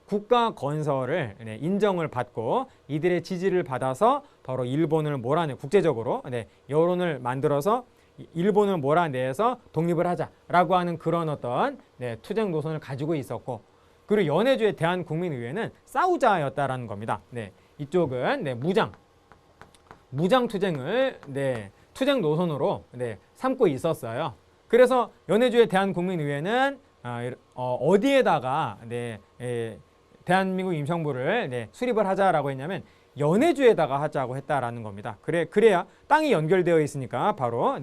국가 건설을 인정을 받고 이들의 지지를 받아서 바로 일본을 국제적으로 여론을 만들어서 일본을 몰아내서 독립을 하자라고 하는 그런 어떤 투쟁 노선을 가지고 있었고 그리고 연해주의 대한국민의회는 싸우자였다라는 겁니다. 이쪽은 무장 투쟁을 투쟁 노선으로 삼고 있었어요. 그래서 연해주의 대한국민의회는 어디에다가 대한민국 임시정부를 수립을 하자라고 했냐면 연해주에다가 하자고 했다라는 겁니다. 그래야 땅이 연결되어 있으니까 바로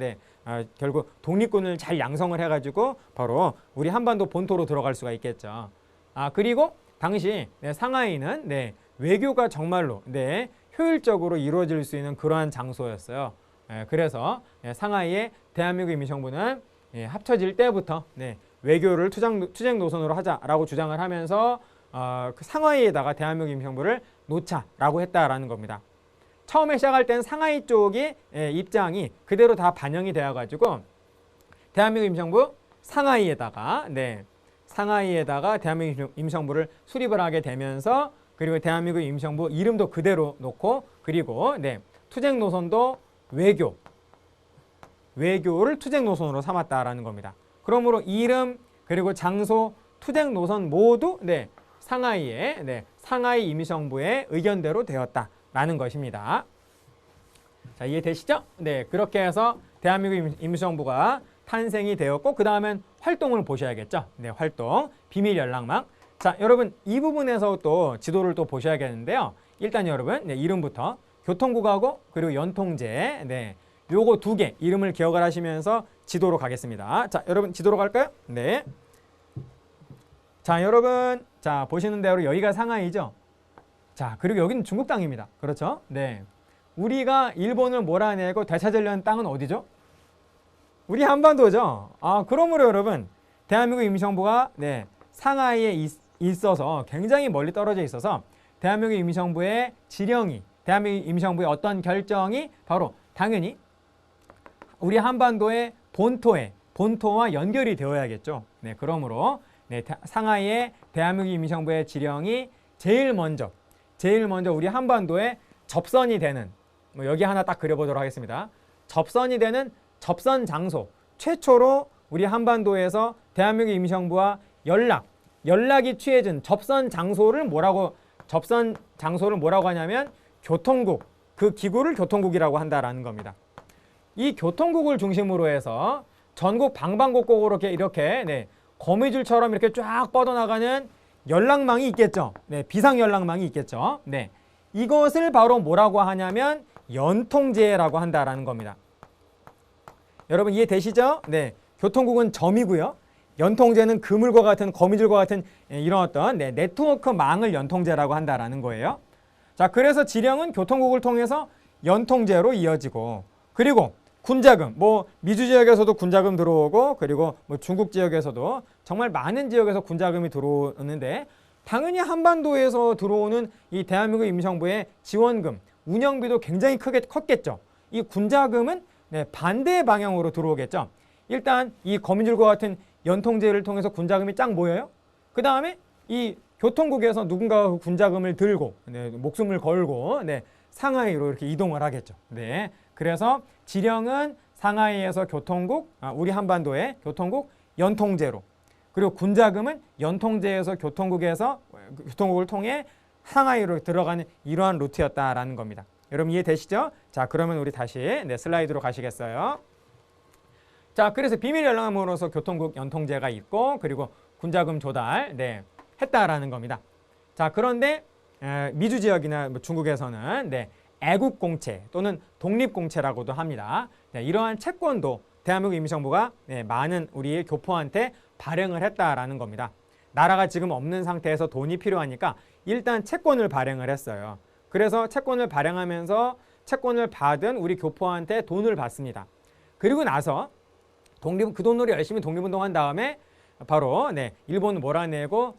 결국 독립군을 잘 양성을 해가지고 바로 우리 한반도 본토로 들어갈 수가 있겠죠. 그리고 당시 상하이는 외교가 정말로 효율적으로 이루어질 수 있는 그러한 장소였어요. 그래서 상하이의 대한민국 임시정부는 합쳐질 때부터 외교를 투쟁 노선으로 하자라고 주장을 하면서 그 상하이에다가 대한민국 임시정부를 놓자라고 했다라는 겁니다. 처음에 시작할 때는 상하이 쪽의 입장이 그대로 다 반영이 되어가지고 대한민국 임시정부 상하이에다가 대한민국 임시정부를 수립을 하게 되면서 그리고 대한민국 임시정부 이름도 그대로 놓고 그리고 투쟁 노선도 외교를 투쟁 노선으로 삼았다라는 겁니다. 그러므로 이름 그리고 장소 투쟁 노선 모두 상하이 임시정부의 의견대로 되었다라는 것입니다. 자, 이해되시죠? 그렇게 해서 대한민국 임시정부가 탄생이 되었고 그 다음엔 활동을 보셔야겠죠. 활동 비밀 연락망. 자, 여러분 이 부분에서 또 지도를 또 보셔야겠는데요. 일단 여러분 이름부터 교통국하고 그리고 연통제 요거 두 개 이름을 기억을 하시면서 지도로 가겠습니다. 자, 여러분 지도로 갈까요? 자, 여러분 자 보시는 대로 여기가 상하이죠. 자, 그리고 여기는 중국 땅입니다. 그렇죠? 우리가 일본을 몰아내고 되찾으려는 땅은 어디죠? 우리 한반도죠. 그러므로 여러분 대한민국 임시정부가 상하이에 있어서 굉장히 멀리 떨어져 있어서 대한민국 임시정부의 지령이 대한민국 임시정부의 어떤 결정이 바로 당연히 우리 한반도의 본토와 연결이 되어야겠죠. 그러므로 상하이의 대한민국 임시정부의 지령이 제일 먼저 우리 한반도에 접선이 되는 여기 하나 딱 그려보도록 하겠습니다. 접선이 되는 접선 장소 최초로 우리 한반도에서 대한민국 임시정부와 연락이 취해진 접선 장소를 뭐라고 하냐면 교통국, 그 기구를 교통국이라고 한다라는 겁니다. 이 교통국을 중심으로 해서 전국 방방곡곡으로 이렇게 거미줄처럼 이렇게 쫙 뻗어나가는 연락망이 있겠죠. 비상 연락망이 있겠죠. 이것을 바로 뭐라고 하냐면 연통제라고 한다라는 겁니다. 여러분 이해되시죠? 교통국은 점이고요. 연통제는 그물과 같은 거미줄과 같은 이런 어떤 네트워크 망을 연통제라고 한다라는 거예요. 자, 그래서 지령은 교통국을 통해서 연통제로 이어지고 그리고 군자금, 미주 지역에서도 군자금 들어오고 그리고 중국 지역에서도 정말 많은 지역에서 군자금이 들어오는데 당연히 한반도에서 들어오는 이 대한민국 임시정부의 지원금, 운영비도 굉장히 컸겠죠. 이 군자금은 반대 방향으로 들어오겠죠. 일단 이 거미줄과 같은 연통제를 통해서 군자금이 쫙 모여요. 그 다음에 이 교통국에서 누군가가 그 군자금을 들고 목숨을 걸고 상하이로 이렇게 이동을 하겠죠. 그래서 지령은 상하이에서 교통국, 우리 한반도의 교통국 연통제로 그리고 군자금은 연통제에서 교통국을 통해 상하이로 들어가는 이러한 루트였다라는 겁니다. 여러분 이해되시죠? 자, 그러면 우리 다시 슬라이드로 가시겠어요? 자, 그래서 비밀 연락망으로서 교통국 연통제가 있고 그리고 군자금 조달 했다라는 겁니다. 자, 그런데 미주 지역이나 중국에서는 애국공채 또는 독립공채라고도 합니다. 이러한 채권도 대한민국 임시정부가 많은 우리 교포한테 발행을 했다라는 겁니다. 나라가 지금 없는 상태에서 돈이 필요하니까 일단 채권을 발행을 했어요. 그래서 채권을 발행하면서 채권을 받은 우리 교포한테 돈을 받습니다. 그리고 나서 그 돈으로 열심히 독립운동한 다음에 바로 일본을 몰아내고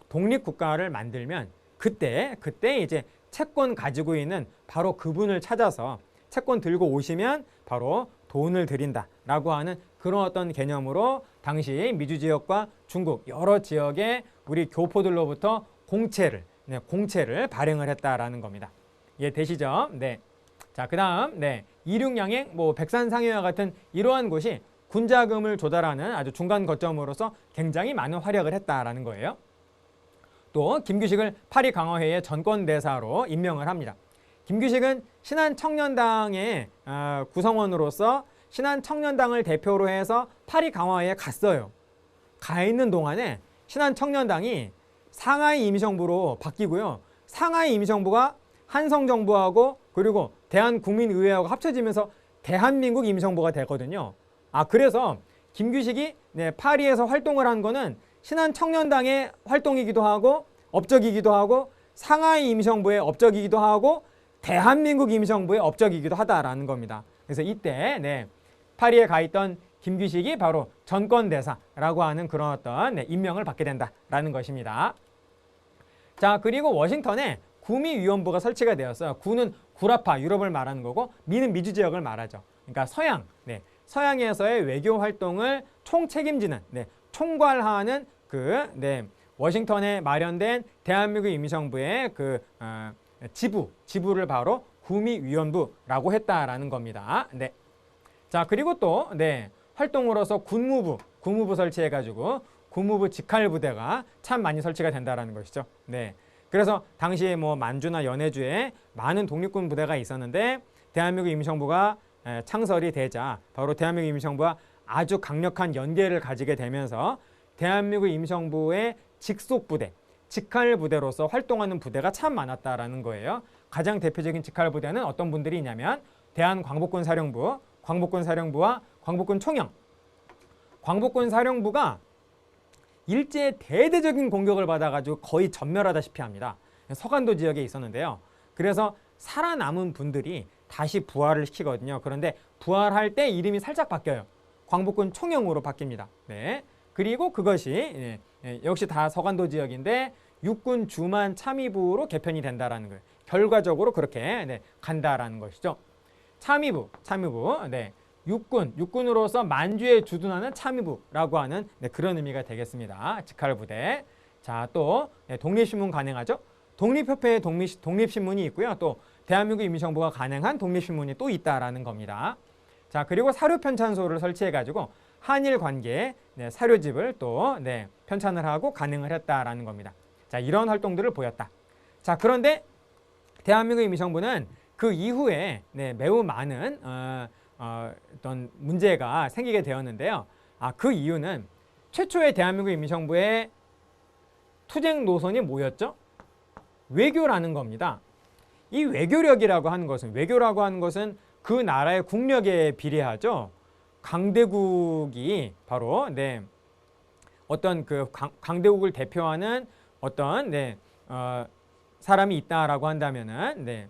독립국가를 만들면 그때 이제 채권 가지고 있는 바로 그분을 찾아서 채권 들고 오시면 바로 돈을 드린다라고 하는 그런 어떤 개념으로 당시 미주 지역과 중국 여러 지역의 우리 교포들로부터 공채를 발행을 했다라는 겁니다. 이해되시죠? 자, 그다음 이륙양행, 백산상해와 같은 이러한 곳이 군자금을 조달하는 아주 중간 거점으로서 굉장히 많은 활약을 했다라는 거예요. 또 김규식을 파리 강화회의 전권대사로 임명을 합니다. 김규식은 신한청년당의 구성원으로서 신한청년당을 대표로 해서 파리 강화회에 갔어요. 가 있는 동안에 신한청년당이 상하이 임시정부로 바뀌고요. 상하이 임시정부가 한성정부하고 그리고 대한국민의회하고 합쳐지면서 대한민국 임시정부가 되거든요. 그래서 김규식이 파리에서 활동을 한 거는 신한청년당의 활동이기도 하고 업적이기도 하고 상하이 임시정부의 업적이기도 하고 대한민국 임시정부의 업적이기도 하다라는 겁니다. 그래서 이때 파리에 가 있던 김규식이 바로 전권대사라고 하는 그런 어떤 임명을 받게 된다라는 것입니다. 자, 그리고 워싱턴에 구미위원부가 설치가 되었어요. 구는 구라파, 유럽을 말하는 거고, 미는 미주 지역을 말하죠. 그러니까 서양, 서양에서의 외교 활동을 총책임지는, 총괄하는 워싱턴에 마련된 대한민국 임시정부의 지부를 바로 구미위원부라고 했다라는 겁니다. 자, 그리고 또 활동으로서 군무부 설치해가지고 군무부 직할부대가 참 많이 설치가 된다라는 것이죠. 그래서 당시에 뭐 만주나 연해주에 많은 독립군 부대가 있었는데 대한민국 임시정부가 창설이 되자 바로 대한민국 임시정부와 아주 강력한 연계를 가지게 되면서 대한민국 임시정부의 직속부대, 직할부대로서 활동하는 부대가 참 많았다라는 거예요. 가장 대표적인 직할부대는 어떤 분들이 있냐면 대한광복군사령부, 광복군사령부와 광복군총영. 광복군사령부가 일제의 대대적인 공격을 받아가지고 거의 전멸하다시피 합니다. 서간도 지역에 있었는데요. 그래서 살아남은 분들이 다시 부활을 시키거든요. 그런데 부활할 때 이름이 살짝 바뀌어요. 광복군총영으로 바뀝니다. 그리고 그것이 역시 다 서간도 지역인데 육군 주만 참의부로 개편이 된다라는 거예요. 결과적으로 그렇게 간다라는 것이죠. 참의부, 육군으로서 만주에 주둔하는 참의부라고 하는 그런 의미가 되겠습니다. 직할부대. 자, 또 독립신문 가능하죠. 독립협회의 독립신문이 있고요. 또 대한민국 임시정부가 가능한 독립신문이 또 있다라는 겁니다. 자, 그리고 사료편찬소를 설치해가지고 한일 관계의 사료집을 또 편찬을 하고 가능을 했다라는 겁니다. 자, 이런 활동들을 보였다. 자, 그런데 대한민국 임시정부는 그 이후에 매우 많은 어떤 문제가 생기게 되었는데요. 그 이유는 최초의 대한민국 임시정부의 투쟁 노선이 뭐였죠? 외교라는 겁니다. 이 외교라고 하는 것은 그 나라의 국력에 비례하죠. 강대국이 바로 어떤 그 강대국을 대표하는 어떤 사람이 있다라고 한다면은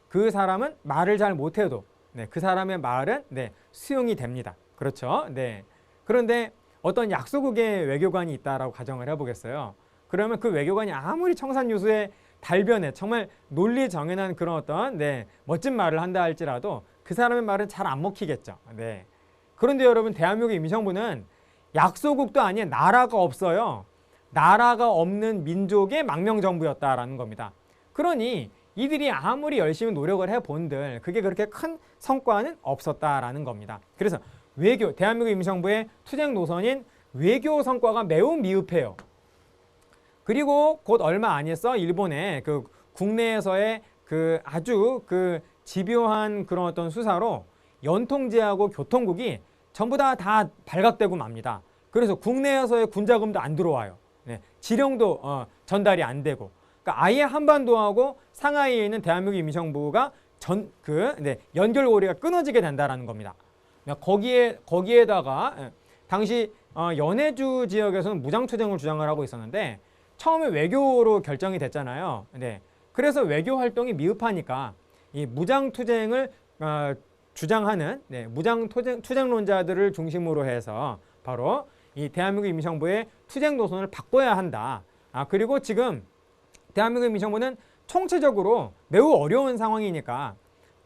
그 사람은 말을 잘 못해도 그 사람의 말은 수용이 됩니다. 그렇죠? 그런데 어떤 약소국의 외교관이 있다라고 가정을 해보겠어요. 그러면 그 외교관이 아무리 청산유수의 달변에 정말 논리 정연한 그런 어떤 멋진 말을 한다 할지라도 그 사람의 말은 잘 안 먹히겠죠. 그런데 여러분, 대한민국 임시정부는 약소국도 아닌 나라가 없어요. 나라가 없는 민족의 망명정부였다라는 겁니다. 그러니 이들이 아무리 열심히 노력을 해본들 그게 그렇게 큰 성과는 없었다라는 겁니다. 그래서 대한민국 임시정부의 투쟁 노선인 외교 성과가 매우 미흡해요. 그리고 곧 얼마 안 있어 일본의 그 국내에서의 그 아주 그 집요한 그런 어떤 수사로 연통제하고 교통국이 전부 다 발각되고 맙니다. 그래서 국내에서의 군자금도 안 들어와요. 지령도 전달이 안 되고, 그러니까 아예 한반도하고 상하이에 있는 대한민국 임시정부가 연결고리가 끊어지게 된다라는 겁니다. 거기에다가 당시 연해주 지역에서는 무장투쟁을 주장을 하고 있었는데 처음에 외교로 결정이 됐잖아요. 그래서 외교 활동이 미흡하니까 이 무장투쟁을 주장하는 무장투쟁론자들을 중심으로 해서 바로 이 대한민국 임시정부의 투쟁 노선을 바꿔야 한다. 그리고 지금 대한민국 임시정부는 총체적으로 매우 어려운 상황이니까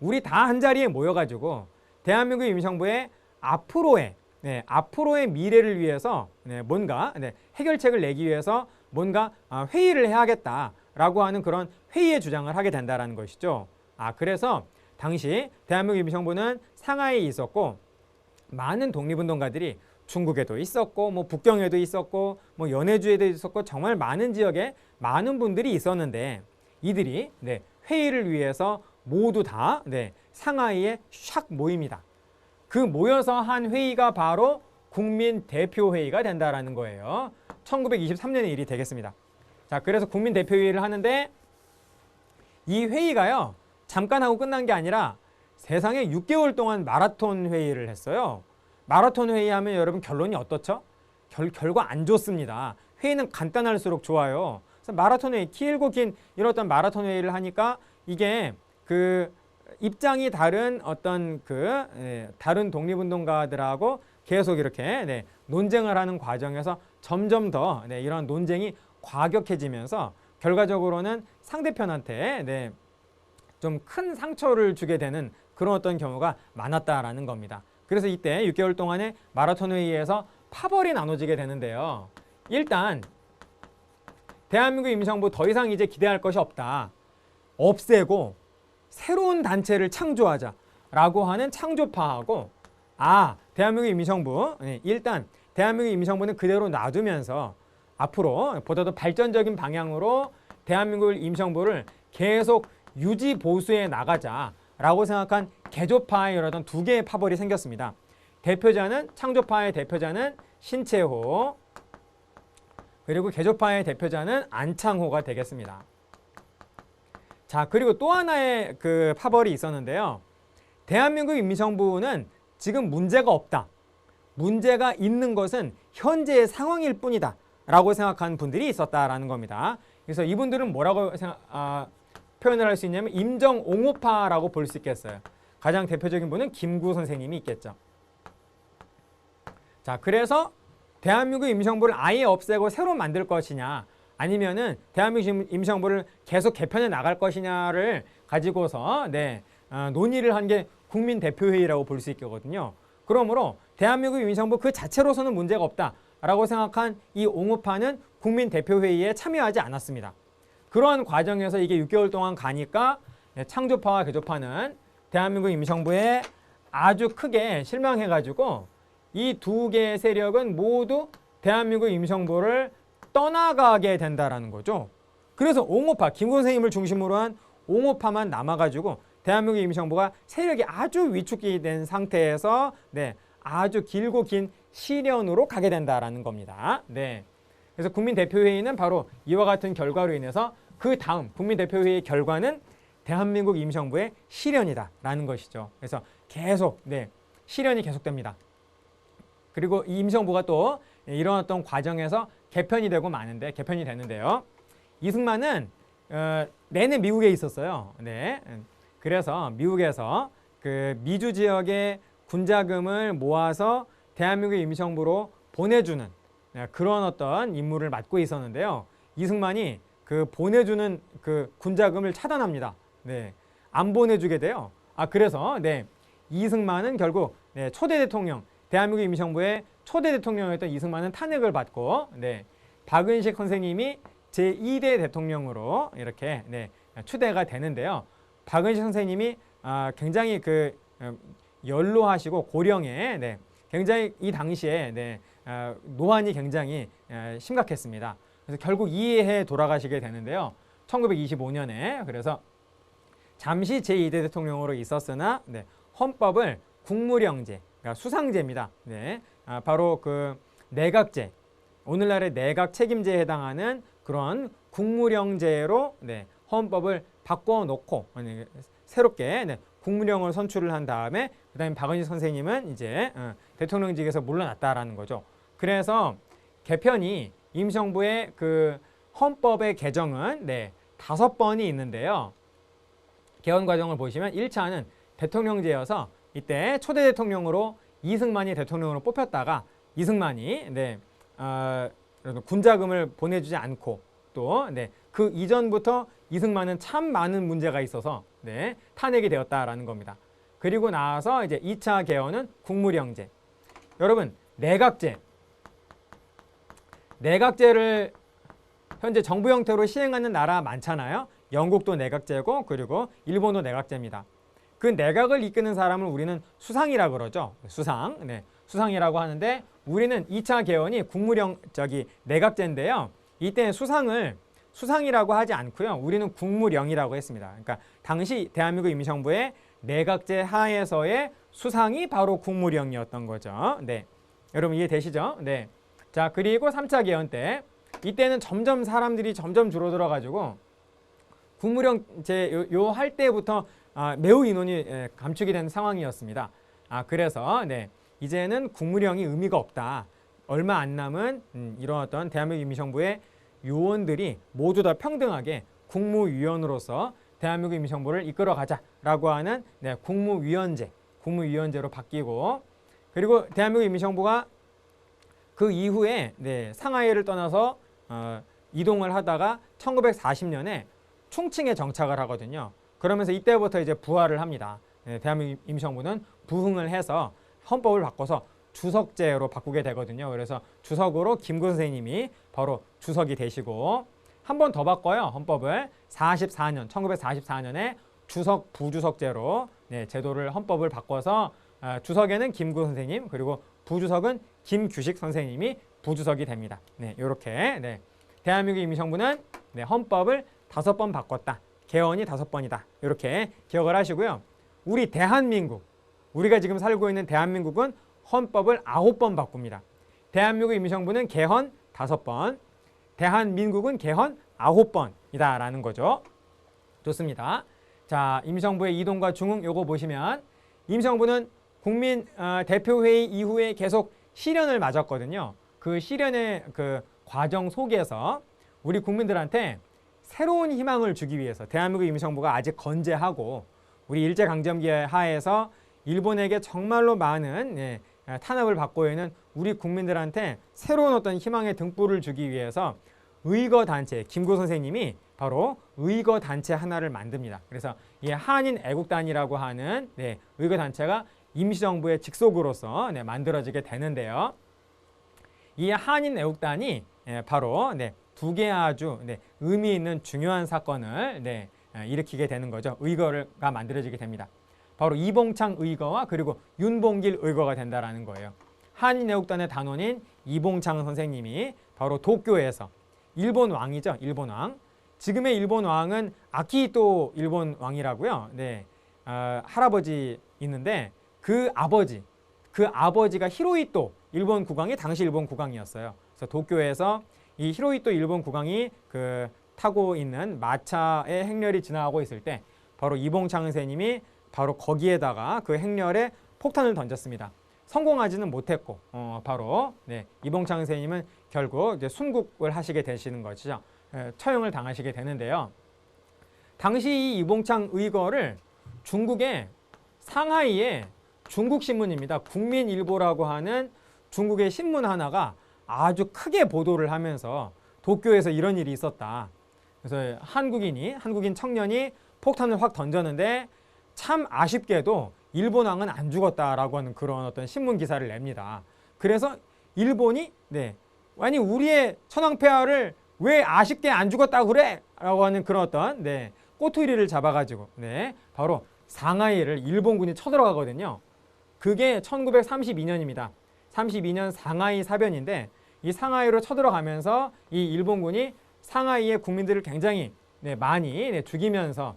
우리 다 한자리에 모여가지고 대한민국 임시정부의 앞으로의 미래를 위해서 뭔가 해결책을 내기 위해서 뭔가 회의를 해야겠다라고 하는 그런 회의의 주장을 하게 된다는 것이죠. 그래서 당시 대한민국 임시정부는 상하이에 있었고 많은 독립운동가들이 중국에도 있었고 뭐 북경에도 있었고 뭐 연해주에도 있었고 정말 많은 지역에 많은 분들이 있었는데 이들이 회의를 위해서 모두 다 상하이에 샥 모입니다. 그 모여서 한 회의가 바로 국민대표회의가 된다라는 거예요. 1923년의 일이 되겠습니다. 자, 그래서 국민대표회의를 하는데 이 회의가요 잠깐 하고 끝난 게 아니라 세상에 6개월 동안 마라톤 회의를 했어요. 마라톤 회의하면 여러분 결론이 어떻죠? 결과 안 좋습니다. 회의는 간단할수록 좋아요. 그래서 마라톤 회의, 길고 긴 이런 어떤 마라톤 회의를 하니까 이게 그 입장이 다른 어떤 다른 독립운동가들하고 계속 이렇게 논쟁을 하는 과정에서 점점 더 이런 논쟁이 과격해지면서 결과적으로는 상대편한테 좀 큰 상처를 주게 되는 그런 어떤 경우가 많았다라는 겁니다. 그래서 이때 6개월 동안의 마라톤 회의에서 파벌이 나눠지게 되는데요. 일단 대한민국 임시정부 더 이상 이제 기대할 것이 없다. 없애고 새로운 단체를 창조하자라고 하는 창조파하고 대한민국 임시정부 일단 대한민국 임시정부는 그대로 놔두면서 앞으로 보다 더 발전적인 방향으로 대한민국 임시정부를 계속 유지 보수해 나가자라고 생각한 개조파의 이런 두 개의 파벌이 생겼습니다. 창조파의 대표자는 신채호, 그리고 개조파의 대표자는 안창호가 되겠습니다. 자, 그리고 또 하나의 그 파벌이 있었는데요. 대한민국 임시정부는 지금 문제가 없다. 문제가 있는 것은 현재의 상황일 뿐이다. 라고 생각하는 분들이 있었다라는 겁니다. 그래서 이분들은 뭐라고 표현을 할 수 있냐면 임정옹호파라고 볼 수 있겠어요. 가장 대표적인 분은 김구 선생님이 있겠죠. 자, 그래서 대한민국 임시정부를 아예 없애고 새로 만들 것이냐, 아니면은 대한민국 임시정부를 계속 개편해 나갈 것이냐를 가지고서 논의를 한 게 국민대표회의라고 볼 수 있거든요. 그러므로 대한민국 임시정부 그 자체로서는 문제가 없다라고 생각한 이 옹호파는 국민대표회의에 참여하지 않았습니다. 그러한 과정에서 이게 6개월 동안 가니까 창조파와 개조파는 대한민국 임시정부에 아주 크게 실망해가지고 이 두 개의 세력은 모두 대한민국 임시정부를 떠나가게 된다라는 거죠. 그래서 옹호파, 김구 선생님을 중심으로 한 옹호파만 남아가지고 대한민국 임시정부가 세력이 아주 위축이 된 상태에서 아주 길고 긴 시련으로 가게 된다라는 겁니다. 그래서 국민대표회의는 바로 이와 같은 결과로 인해서 그 다음 국민대표회의 결과는 대한민국 임시정부의 시련이다라는 것이죠. 그래서 계속 시련이 계속됩니다. 그리고 이 임시정부가 또 이런 어떤 과정에서 개편이 되는데요. 이승만은 내내 미국에 있었어요. 그래서 미국에서 그 미주 지역의 군자금을 모아서 대한민국 임시정부로 보내주는 그런 어떤 임무를 맡고 있었는데요. 이승만이 그 보내주는 그 군자금을 차단합니다. 안 보내주게 돼요. 그래서 이승만은 결국 초대 대통령, 대한민국 임시정부의 초대 대통령이었던 이승만은 탄핵을 받고 박은식 선생님이 제2대 대통령으로 이렇게 추대가 되는데요. 박은식 선생님이 굉장히 연로하시고 고령에 굉장히 이 당시에 노안이 굉장히 심각했습니다. 그래서 결국 이해해 돌아가시게 되는데요. 1925년에 그래서 잠시 제2대 대통령으로 있었으나 헌법을 국무령제, 그러니까 수상제입니다. 바로 그 내각제, 오늘날의 내각 책임제에 해당하는 그런 국무령제로 헌법을 바꿔놓고 새롭게 국무령을 선출을 한 다음에 그다음에 박은식 선생님은 이제 대통령직에서 물러났다라는 거죠. 그래서 개편이 임시정부의 그 헌법의 개정은 5번이 있는데요. 개헌 과정을 보시면 1차는 대통령제여서 이때 초대 대통령으로 이승만이 대통령으로 뽑혔다가 이승만이 군자금을 보내주지 않고 또 그 이전부터 이승만은 참 많은 문제가 있어서 탄핵이 되었다라는 겁니다. 그리고 나서 이제 2차 개헌은 국무령제. 여러분, 내각제를 현재 정부 형태로 시행하는 나라 많잖아요. 영국도 내각제고 그리고 일본도 내각제입니다. 그 내각을 이끄는 사람을 우리는 수상이라고 그러죠. 수상이라고 하는데 우리는 2차 개헌이 내각제인데요. 이때 수상이라고 하지 않고요. 우리는 국무령이라고 했습니다. 그러니까 당시 대한민국 임시정부의 내각제 하에서의 수상이 바로 국무령이었던 거죠. 여러분 이해되시죠? 자, 그리고 3차 개헌 때 이때는 사람들이 점점 줄어들어가지고 국무령제 요 할 때부터 매우 인원이 감축이 된 상황이었습니다. 그래서 이제는 국무령이 의미가 없다. 얼마 안 남은 이런 어떤 대한민국 임시정부의 요원들이 모두 다 평등하게 국무위원으로서 대한민국 임시정부를 이끌어가자라고 하는 국무위원제로 바뀌고, 그리고 대한민국 임시정부가 그 이후에 상하이를 떠나서 이동을 하다가 1940년에 충칭에 정착을 하거든요. 그러면서 이때부터 이제 부활을 합니다. 대한민국 임시정부는 부흥을 해서 헌법을 바꿔서 주석제로 바꾸게 되거든요. 그래서 주석으로 김구 선생님이 바로 주석이 되시고, 한 번 더 바꿔요. 헌법을 1944년에 주석 부주석제로 제도를 헌법을 바꿔서 주석에는 김구 선생님, 그리고 부주석은 김규식 선생님이 부주석이 됩니다. 이렇게 대한민국 임시정부는 헌법을 5번 바꿨다. 개헌이 5번이다. 이렇게 기억을 하시고요. 우리 대한민국, 우리가 지금 살고 있는 대한민국은 헌법을 9번 바꿉니다. 대한민국 임시정부는 개헌 5번, 대한민국은 개헌 9번이다라는 거죠. 좋습니다. 자, 임시정부의 이동과 중흥 요거 보시면 임시정부는 국민 대표회의 이후에 계속 시련을 맞았거든요. 그 시련의 그 과정 속에서 우리 국민들한테 새로운 희망을 주기 위해서 대한민국 임시정부가 아직 건재하고, 우리 일제강점기 하에서 일본에게 정말로 많은 탄압을 받고 있는 우리 국민들한테 새로운 어떤 희망의 등불을 주기 위해서 의거단체, 김구 선생님이 바로 의거단체 하나를 만듭니다. 그래서 이 한인애국단이라고 하는 의거단체가 임시정부의 직속으로서 만들어지게 되는데요. 이 한인애국단이 바로 두 개 아주 의미 있는 중요한 사건을 일으키게 되는 거죠. 의거가 만들어지게 됩니다. 바로 이봉창 의거와 그리고 윤봉길 의거가 된다라는 거예요. 한인애국단의 단원인 이봉창 선생님이 바로 도쿄에서 일본 왕이죠. 일본 왕. 지금의 일본 왕은 아키히토 일본 왕이라고요. 할아버지 있는데 그 아버지가 히로히토 일본 국왕이 당시 일본 국왕이었어요. 그래서 도쿄에서 이 히로히토 일본 국왕이 그 타고 있는 마차의 행렬이 지나가고 있을 때 바로 이봉창 선생님이 바로 거기에다가 그 행렬에 폭탄을 던졌습니다. 성공하지는 못했고 바로 이봉창 선생님은 결국 이제 순국을 하시게 되시는 것이죠. 처형을 당하시게 되는데요. 당시 이 이봉창 의거를 중국의 상하이에 중국 신문입니다. 국민일보라고 하는 중국의 신문 하나가 아주 크게 보도를 하면서 도쿄에서 이런 일이 있었다. 그래서 한국인 청년이 폭탄을 확 던졌는데 참 아쉽게도 일본 왕은 안 죽었다라고 하는 그런 어떤 신문 기사를 냅니다. 그래서 일본이 아니 우리의 천황폐하를 왜 아쉽게 안 죽었다고 그래? 라고 하는 그런 어떤 꼬투리를 잡아가지고 바로 상하이를 일본군이 쳐들어가거든요. 그게 1932년입니다. 32년 상하이 사변인데 이 상하이로 쳐들어가면서 이 일본군이 상하이의 국민들을 굉장히 많이 죽이면서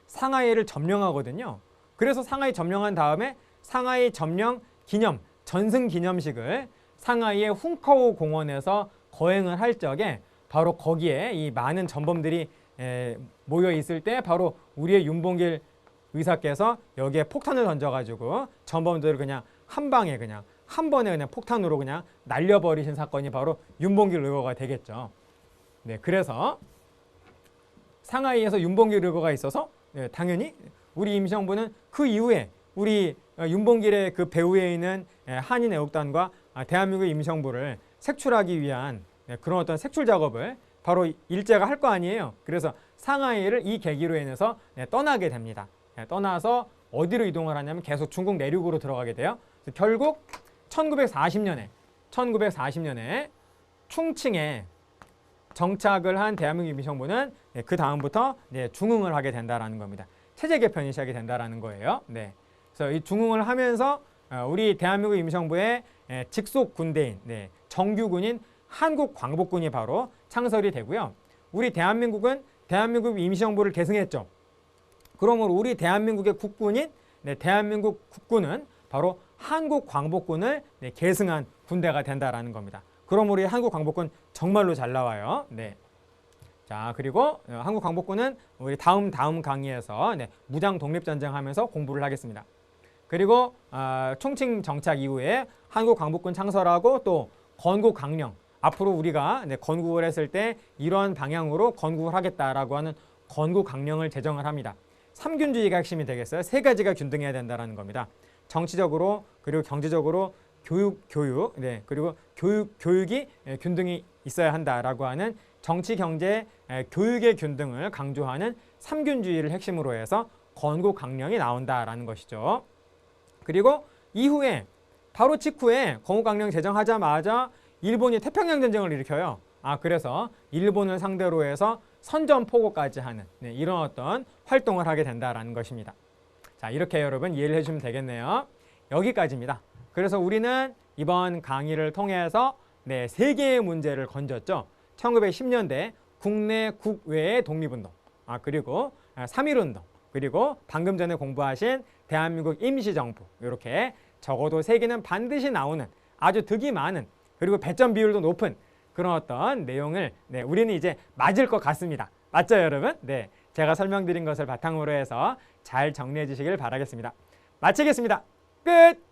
상하이를 점령하거든요. 그래서 상하이 점령한 다음에 상하이 점령 기념 전승 기념식을 상하이의 훈커우 공원에서 거행을 할 적에 바로 거기에 이 많은 전범들이 모여 있을 때 바로 우리의 윤봉길 의사께서 여기에 폭탄을 던져가지고 전범들을 그냥 한 방에 그냥 한 번에 그냥 폭탄으로 그냥 날려버리신 사건이 바로 윤봉길 의거가 되겠죠. 그래서 상하이에서 윤봉길 의거가 있어서 당연히 우리 임시정부는 그 이후에 우리 윤봉길의 그 배후에 있는 한인애국단과 대한민국 임시정부를 색출하기 위한 그런 어떤 색출 작업을 바로 일제가 할 거 아니에요. 그래서 상하이를 이 계기로 인해서 떠나게 됩니다. 떠나서 어디로 이동을 하냐면 계속 중국 내륙으로 들어가게 돼요. 그래서 결국 1940년에 충칭에 정착을 한 대한민국 임시정부는 그 다음부터 중흥을 하게 된다라는 겁니다. 체제 개편이 시작이 된다라는 거예요. 그래서 이 중흥을 하면서 우리 대한민국 임시정부의 직속 군대인 정규군인 한국광복군이 바로 창설이 되고요. 우리 대한민국은 대한민국 임시정부를 계승했죠. 그러므로 우리 대한민국의 국군인 대한민국 국군은 바로 한국광복군을 계승한 군대가 된다라는 겁니다. 그러므로 우리 한국광복군 정말로 잘 나와요. 자, 그리고 한국광복군은 우리 다음 강의에서 무장 독립전쟁 하면서 공부를 하겠습니다. 그리고 총칭 정착 이후에 한국광복군 창설하고 또 건국강령, 앞으로 우리가 건국을 했을 때 이런 방향으로 건국을 하겠다라고 하는 건국 강령을 제정을 합니다. 삼균주의가 핵심이 되겠어요. 세 가지가 균등해야 된다는 겁니다. 정치적으로 그리고 경제적으로 교육, 그리고 교육이 균등이 있어야 한다라고 하는 정치, 경제, 교육의 균등을 강조하는 삼균주의를 핵심으로 해서 건국 강령이 나온다라는 것이죠. 그리고 이후에 바로 직후에 건국 강령 제정하자마자 일본이 태평양 전쟁을 일으켜요. 그래서 일본을 상대로 해서 선전포고까지 하는 이런 어떤 활동을 하게 된다라는 것입니다. 자, 이렇게 여러분 이해를 해주시면 되겠네요. 여기까지입니다. 그래서 우리는 이번 강의를 통해서 세 개의 문제를 건졌죠. 1910년대 국내 국외의 독립운동, 그리고 3.1운동, 그리고 방금 전에 공부하신 대한민국 임시정부, 이렇게 적어도 세 개는 반드시 나오는 아주 득이 많은, 그리고 배점 비율도 높은 그런 어떤 내용을 우리는 이제 맞을 것 같습니다. 맞죠, 여러분? 네, 제가 설명드린 것을 바탕으로 해서 잘 정리해 주시길 바라겠습니다. 마치겠습니다. 끝!